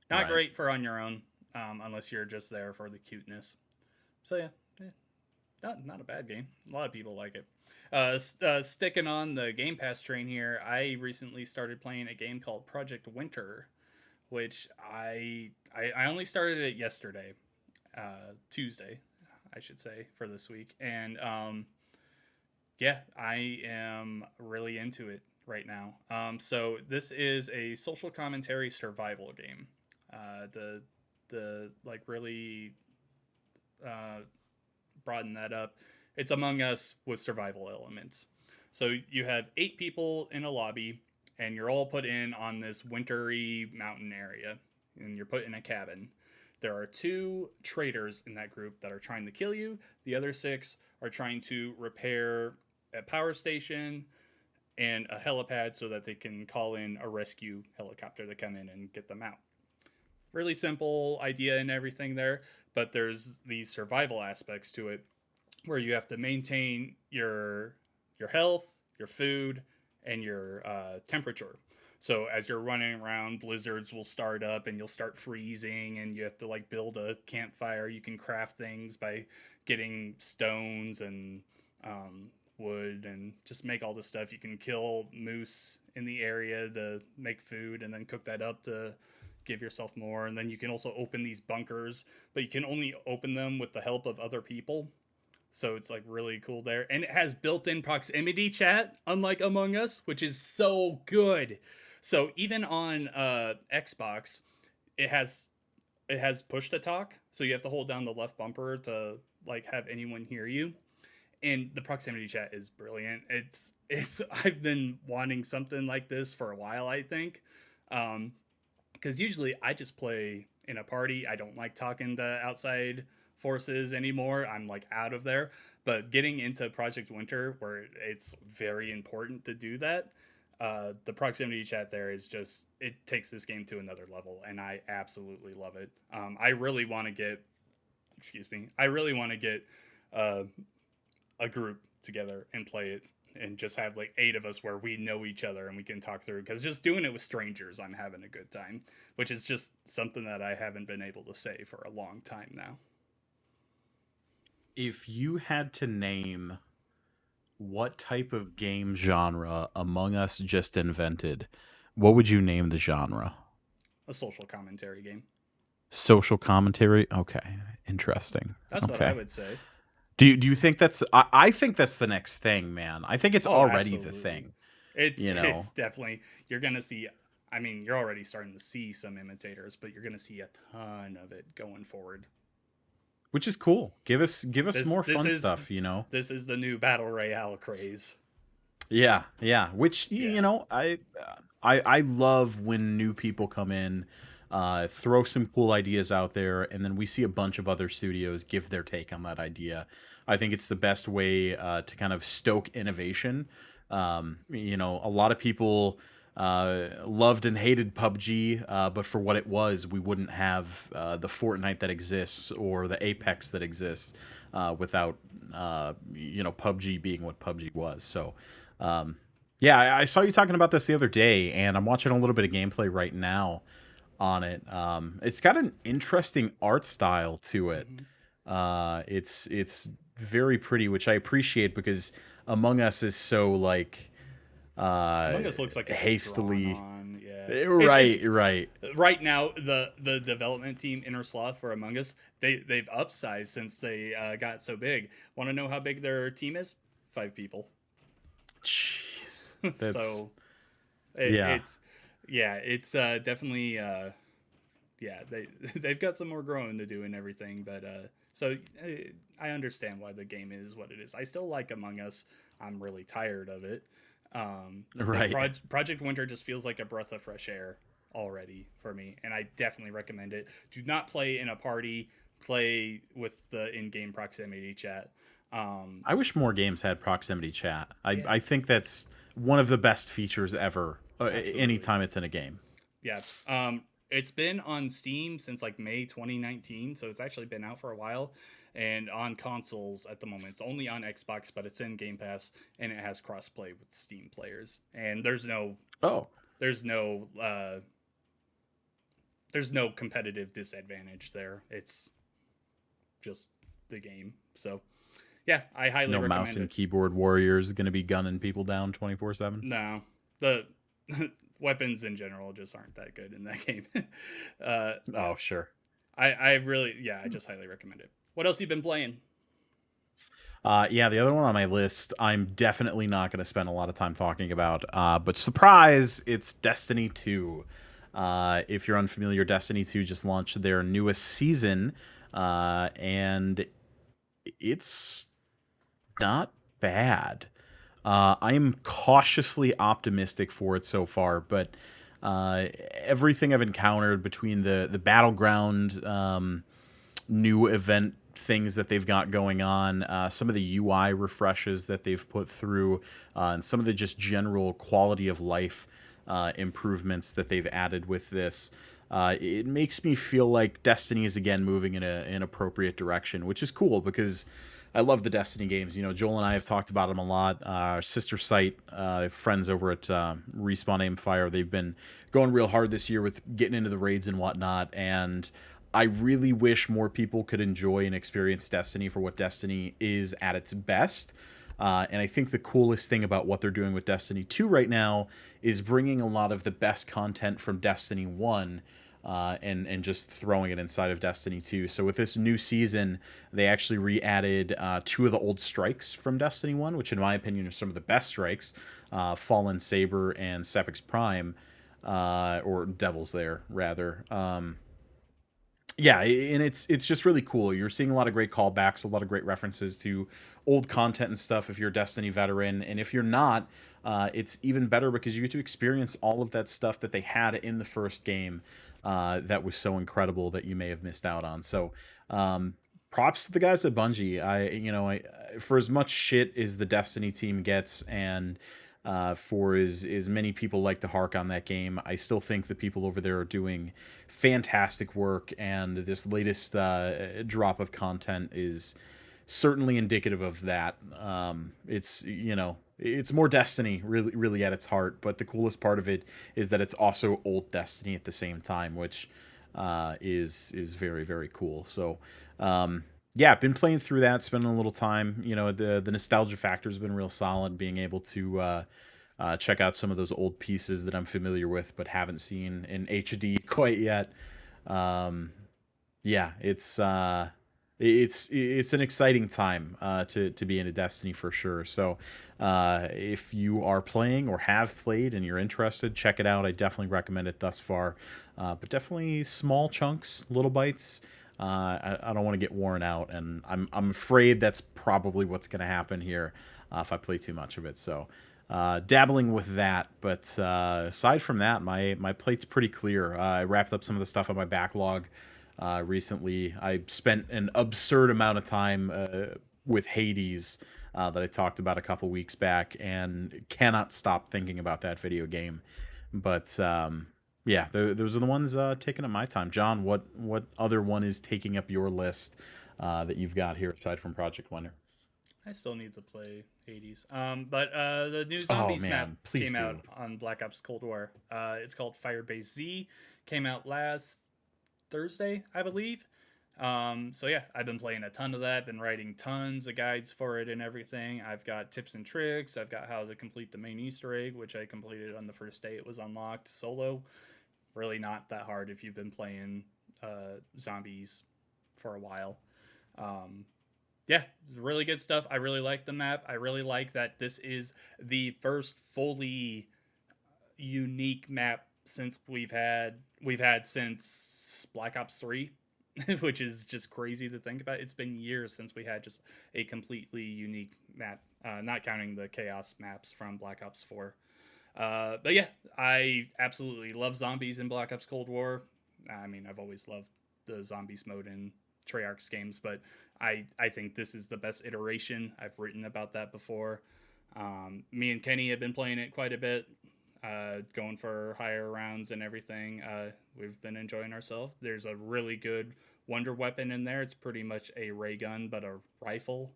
Speaker 1: not
Speaker 2: Right.
Speaker 1: great for on your own, unless you're just there for the cuteness. So yeah, not a bad game. A lot of people like it. Sticking on the Game Pass train here, I recently started playing a game called Project Winter, which I only started it yesterday, Tuesday, I should say, for this week, and yeah, I am really into it right now. So this is a social commentary survival game. The like really uh, broaden that up. It's Among Us with survival elements. So you have 8 people in a lobby, and you're all put in on this wintry mountain area, and you're put in a cabin. There are 2 traitors in that group that are trying to kill you. The other 6 are trying to repair a power station and a helipad so that they can call in a rescue helicopter to come in and get them out. Really simple idea and everything there, but there's these survival aspects to it where you have to maintain your health, your food, and your temperature. So as you're running around, blizzards will start up and you'll start freezing, and you have to like build a campfire. You can craft things by getting stones and wood and just make all this stuff. You can kill moose in the area to make food and then cook that up to give yourself more. And then you can also open these bunkers, but you can only open them with the help of other people. So it's like really cool there. And it has built in proximity chat, unlike Among Us, which is so good. So even on Xbox, it has push to talk. So you have to hold down the left bumper to like have anyone hear you. And the proximity chat is brilliant. It's I've been wanting something like this for a while, I think. Because usually I just play in a party. I don't like talking to outside forces anymore. I'm like out of there. But getting into Project Winter, where it's very important to do that, the proximity chat there is just, it takes this game to another level, and I absolutely love it. I really want to get, excuse me, I really want to get uh, a group together and play it and just have like 8 of us where we know each other and we can talk through, because just doing it with strangers, I'm having a good time, which is just something that I haven't been able to say for a long time now.
Speaker 2: If you had to name what type of game genre Among Us just invented, what would you name the genre?
Speaker 1: A social commentary game.
Speaker 2: Social commentary? Okay. Interesting.
Speaker 1: That's what I
Speaker 2: Okay.
Speaker 1: would say.
Speaker 2: Do you think I think that's the next thing, man. I think it's
Speaker 1: Oh,
Speaker 2: already the
Speaker 1: absolutely.
Speaker 2: thing,
Speaker 1: It's
Speaker 2: you
Speaker 1: it's
Speaker 2: know,
Speaker 1: definitely you're gonna see. I mean, you're already starting to see some imitators, but you're gonna see a ton of it going forward.
Speaker 2: which is cool. Give us
Speaker 1: This
Speaker 2: more
Speaker 1: this
Speaker 2: fun
Speaker 1: is
Speaker 2: stuff.
Speaker 1: this is the new battle royale craze.
Speaker 2: Yeah, yeah. Which
Speaker 1: Yeah.
Speaker 2: I love when new people come in, throw some cool ideas out there, and then we see a bunch of other studios give their take on that idea. I think it's the best way to kind of stoke innovation. A lot of people loved and hated PUBG, but for what it was, we wouldn't have the Fortnite that exists or the Apex that exists without PUBG being what PUBG was. So. Um, yeah, I saw you talking about this the other day, and I'm watching a little bit of gameplay right now on it. It's got an interesting art style to it.
Speaker 1: Hmm.
Speaker 2: It's very pretty, which I appreciate because Among Us is so like uh,
Speaker 1: Among Us looks like it's drawn
Speaker 2: hastily.
Speaker 1: on. Yeah, it's
Speaker 2: Right, right.
Speaker 1: right now the development team Inner Sloth for Among Us they've upsized since they got so big. Want to know how big their team is? 5 people.
Speaker 2: Jeez, that's
Speaker 1: So
Speaker 2: yeah.
Speaker 1: it's yeah, it's definitely yeah they've got some more growing to do and everything, but so I understand why the game is what it is. I still like Among Us. I'm really tired of it. The
Speaker 2: Right.
Speaker 1: Project Winter just feels like a breath of fresh air already for me, and I definitely recommend it. Do not play in a party. Play with the in-game proximity chat. Um,
Speaker 2: I wish more games had proximity chat. I
Speaker 1: yeah,
Speaker 2: I think that's one of the best features ever.
Speaker 1: absolutely.
Speaker 2: Anytime it's in a game.
Speaker 1: Yeah. It's been on Steam since like May 2019, so it's actually been out for a while. And on consoles at the moment, it's only on Xbox, but it's in Game Pass and it has crossplay with Steam players. And
Speaker 2: Oh,
Speaker 1: there's no there's no competitive disadvantage there. It's just the game. So yeah, I highly
Speaker 2: no mouse
Speaker 1: recommend
Speaker 2: and
Speaker 1: it.
Speaker 2: keyboard warriors going to be gunning people down 24/7.
Speaker 1: No, the weapons in general just aren't that good in that game. Yeah,
Speaker 2: Oh, sure.
Speaker 1: I really, yeah, I just highly recommend it. What else you been playing?
Speaker 2: Yeah, the other one on my list, I'm definitely not going to spend a lot of time talking about. But surprise, it's Destiny 2. If you're unfamiliar, Destiny 2 just launched their newest season, and it's not bad. I am cautiously optimistic for it so far, but everything I've encountered between the battleground new event things that they've got going on, some of the UI refreshes that they've put through, and some of the just general quality of life improvements that they've added with this. It makes me feel like Destiny is again moving in an appropriate direction, which is cool because I love the Destiny games. Joel and I have talked about them a lot. Our sister site, friends over at Respawn Aimfire, they've been going real hard this year with getting into the raids and whatnot. And I really wish more people could enjoy and experience Destiny for what Destiny is at its best. And I think the coolest thing about what they're doing with Destiny 2 right now is bringing a lot of the best content from Destiny 1 and just throwing it inside of Destiny 2. So with this new season, they actually re-added two of the old strikes from Destiny 1, which in my opinion are some of the best strikes, Fallen Saber and Sepix Prime, or Devil's Lair, rather. Yeah, and it's just really cool. You're seeing a lot of great callbacks, a lot of great references to old content and stuff if you're a Destiny veteran, and if you're not, it's even better because you get to experience all of that stuff that they had in the first game that was so incredible that you may have missed out on. So, props to the guys at Bungie. For as much shit as the Destiny team gets, and for as many people like to hark on that game, I still think the people over there are doing fantastic work, and this latest drop of content is certainly indicative of that. It's more Destiny, really, really at its heart. But the coolest part of it is that it's also old Destiny at the same time, which is very, very cool. So, Yeah, been playing through that, spending a little time. You know, the nostalgia factor has been real solid. Being able to check out some of those old pieces that I'm familiar with but haven't seen in HD quite yet. Um, yeah, it's an exciting time to be into Destiny for sure. So if you are playing or have played and you're interested, check it out. I definitely recommend it thus far, but definitely small chunks, little bites. I don't want to get worn out, and I'm afraid that's probably what's going to happen here if I play too much of it. So dabbling with that, but aside from that, my plate's pretty clear. I wrapped up some of the stuff on my backlog recently. I spent an absurd amount of time with Hades that I talked about a couple weeks back, and cannot stop thinking about that video game. But yeah, those are the ones taking up my time. John, what other one is taking up your list that you've got here aside from Project Wonder?
Speaker 1: I still need to play Hades. But the new
Speaker 2: Oh
Speaker 1: zombies map
Speaker 2: man, please
Speaker 1: came out
Speaker 2: do.
Speaker 1: on Black Ops Cold War. It's called Firebase Z. Came out last Thursday, I believe. So yeah, I've been playing a ton of that. Been writing tons of guides for it and everything. I've got tips and tricks. I've got how to complete the main Easter egg, which I completed on the first day it was unlocked solo. Really not that hard if you've been playing zombies for a while. Um, yeah, it's really good stuff. I really like the map. I really like that this is the first fully unique map since we've had since Black Ops 3, which is just crazy to think about. It's been years since we had just a completely unique map, not counting the chaos maps from Black Ops 4. But yeah, I absolutely love zombies in Black Ops Cold War. I mean, I've always loved the zombies mode in Treyarch's games, but I think this is the best iteration. I've written about that before. Me and Kenny have been playing it quite a bit, going for higher rounds and everything. We've been enjoying ourselves. There's a really good wonder weapon in there. It's pretty much a ray gun, but a rifle.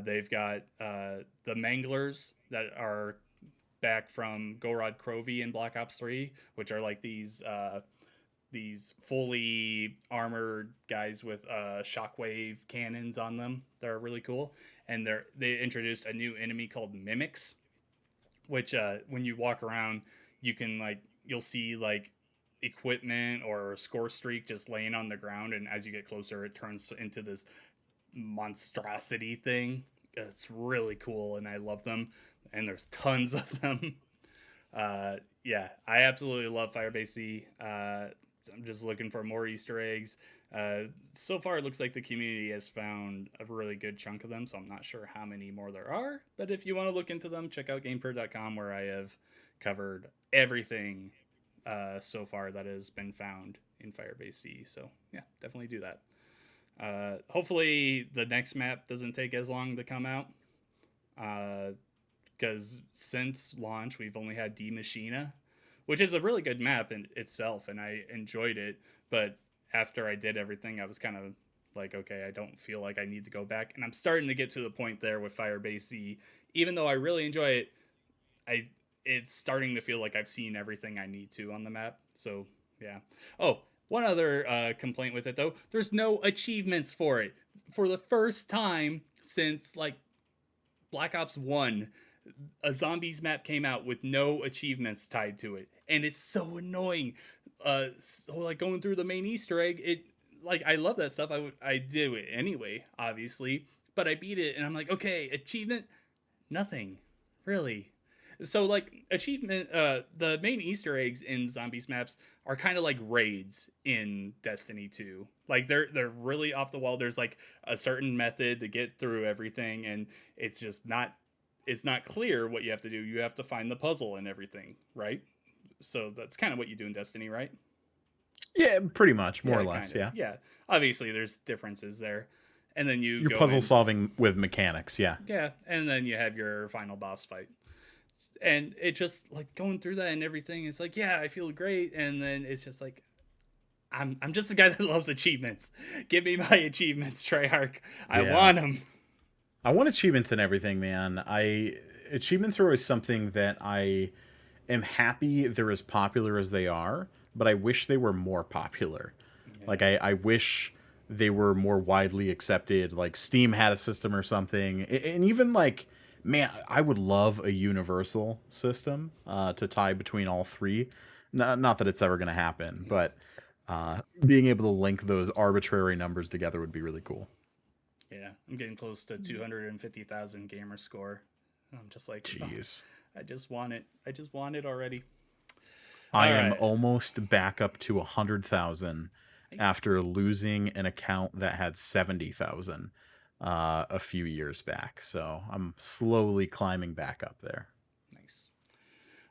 Speaker 1: They've got the Manglers that are back from Gorod Krovi in Black Ops 3, which are like these fully armored guys with shockwave cannons on them. They're really cool. And they introduced a new enemy called Mimics, which when you walk around, you'll see like equipment or a score streak just laying on the ground, and as you get closer, it turns into this monstrosity thing. It's really cool, and I love them. And there's tons of them. Yeah, I absolutely love Firebase Z. I'm just looking for more Easter eggs. So far, it looks like the community has found a really good chunk of them, so I'm not sure how many more there are. But if you want to look into them, check out GamePro.com, where I have covered everything so far that has been found in Firebase C. So yeah, definitely do that. Hopefully, the next map doesn't take as long to come out. Because since launch, we've only had D Machina, which is a really good map in itself, and I enjoyed it. But after I did everything, I was kind of like, okay, I don't feel like I need to go back. And I'm starting to get to the point there with Firebase Z. Even though I really enjoy it, it's starting to feel like I've seen everything I need to on the map. So, yeah. Oh, one other complaint with it, though. There's no achievements for it. For the first time since, like, Black Ops 1, a zombies map came out with no achievements tied to it, and it's so annoying. So like going through the main Easter egg, I love that stuff. I do it anyway, obviously, but I beat it and I'm like, okay, achievement, nothing, really. So like achievement, the main Easter eggs in zombies maps are kind of like raids in Destiny 2. Like they're really off the wall. There's like a certain method to get through everything, and it's not clear what you have to do. You have to find the puzzle and everything, right? So that's kind of what you do in Destiny, right?
Speaker 2: Yeah, pretty much, more
Speaker 1: Yeah,
Speaker 2: or less.
Speaker 1: kind of.
Speaker 2: Yeah,
Speaker 1: Yeah. Obviously, there's differences there. And then you
Speaker 2: your
Speaker 1: go
Speaker 2: puzzle
Speaker 1: in.
Speaker 2: solving with mechanics. Yeah,
Speaker 1: Yeah. And then you have your final boss fight. And it just, like, going through that and everything, it's like, yeah, I feel great. And then it's just like, I'm just the guy that loves achievements. Give me my achievements, Treyarch. I
Speaker 2: yeah.
Speaker 1: want them.
Speaker 2: I want achievements and everything, man. Achievements are always something that I am happy they're as popular as they are, but I wish they were more popular.
Speaker 1: Yeah.
Speaker 2: Like I wish they were more widely accepted. Like Steam had a system or something, and even like, man, I would love a universal system to tie between all three. Not that it's ever going to happen, but being able to link those arbitrary numbers together would be really cool.
Speaker 1: Yeah, I'm getting close to 250,000 gamer score. I'm just like, oh,
Speaker 2: Jeez.
Speaker 1: I just want it. I just want it already.
Speaker 2: I
Speaker 1: All
Speaker 2: am
Speaker 1: right.
Speaker 2: almost back up to 100,000 after losing an account that had 70,000 a few years back. So I'm slowly climbing back up there.
Speaker 1: Nice.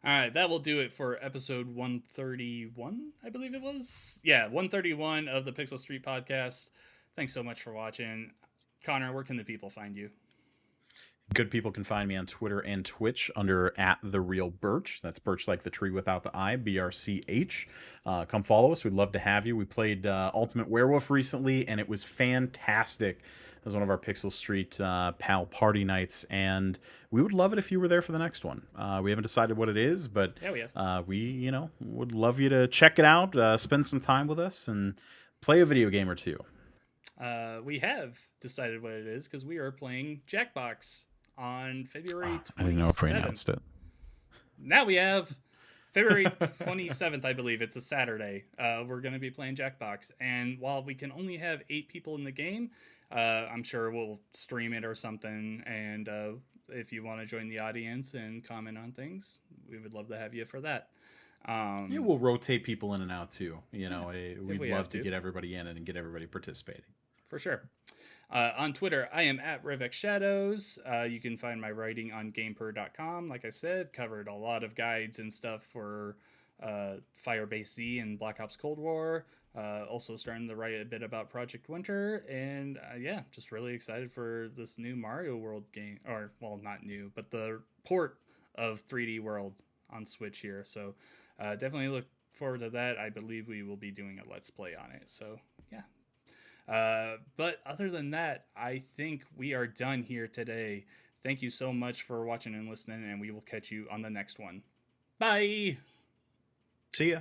Speaker 1: All right, that will do it for episode 131, I believe it was. Yeah, 131 of the Pixel Street podcast. Thanks so much for watching. Connor, where can the people find you?
Speaker 2: Good people can find me on Twitter and Twitch under @TheRealBirch. That's Birch like the tree without the I, BRCH. Come follow us. We'd love to have you. We played Ultimate Werewolf recently, and it was fantastic. It was one of our Pixel Street PAL party nights, and we would love it if you were there for the next one. We haven't decided what it is, but
Speaker 1: yeah, we have.
Speaker 2: We would love you to check it out, spend some time with us, and play a video game or two.
Speaker 1: We have decided what it is because we are playing Jackbox on February 27th.
Speaker 2: I didn't know if we announced it.
Speaker 1: Now we have February 27th, I believe. It's a Saturday. We're going to be playing Jackbox. And while we can only have 8 people in the game, I'm sure we'll stream it or something. And if you want to join the audience and comment on things, we would love to have you for that.
Speaker 2: Yeah, we'll rotate people in and out too. We'd
Speaker 1: we
Speaker 2: love
Speaker 1: have
Speaker 2: to
Speaker 1: to.
Speaker 2: get everybody in and get everybody participating.
Speaker 1: For sure. On Twitter, I am @RevXShadows. You can find my writing on gameper.com. Like I said, covered a lot of guides and stuff for Firebase Z and Black Ops Cold War. Also starting to write a bit about Project Winter. And yeah, just really excited for this new Mario World game. Or, well, not new, but the port of 3D World on Switch here. So definitely look forward to that. I believe we will be doing a Let's Play on it. So yeah. But other than that, I think we are done here today. Thank you so much for watching and listening, and we will catch you on the next one. Bye!
Speaker 2: See ya.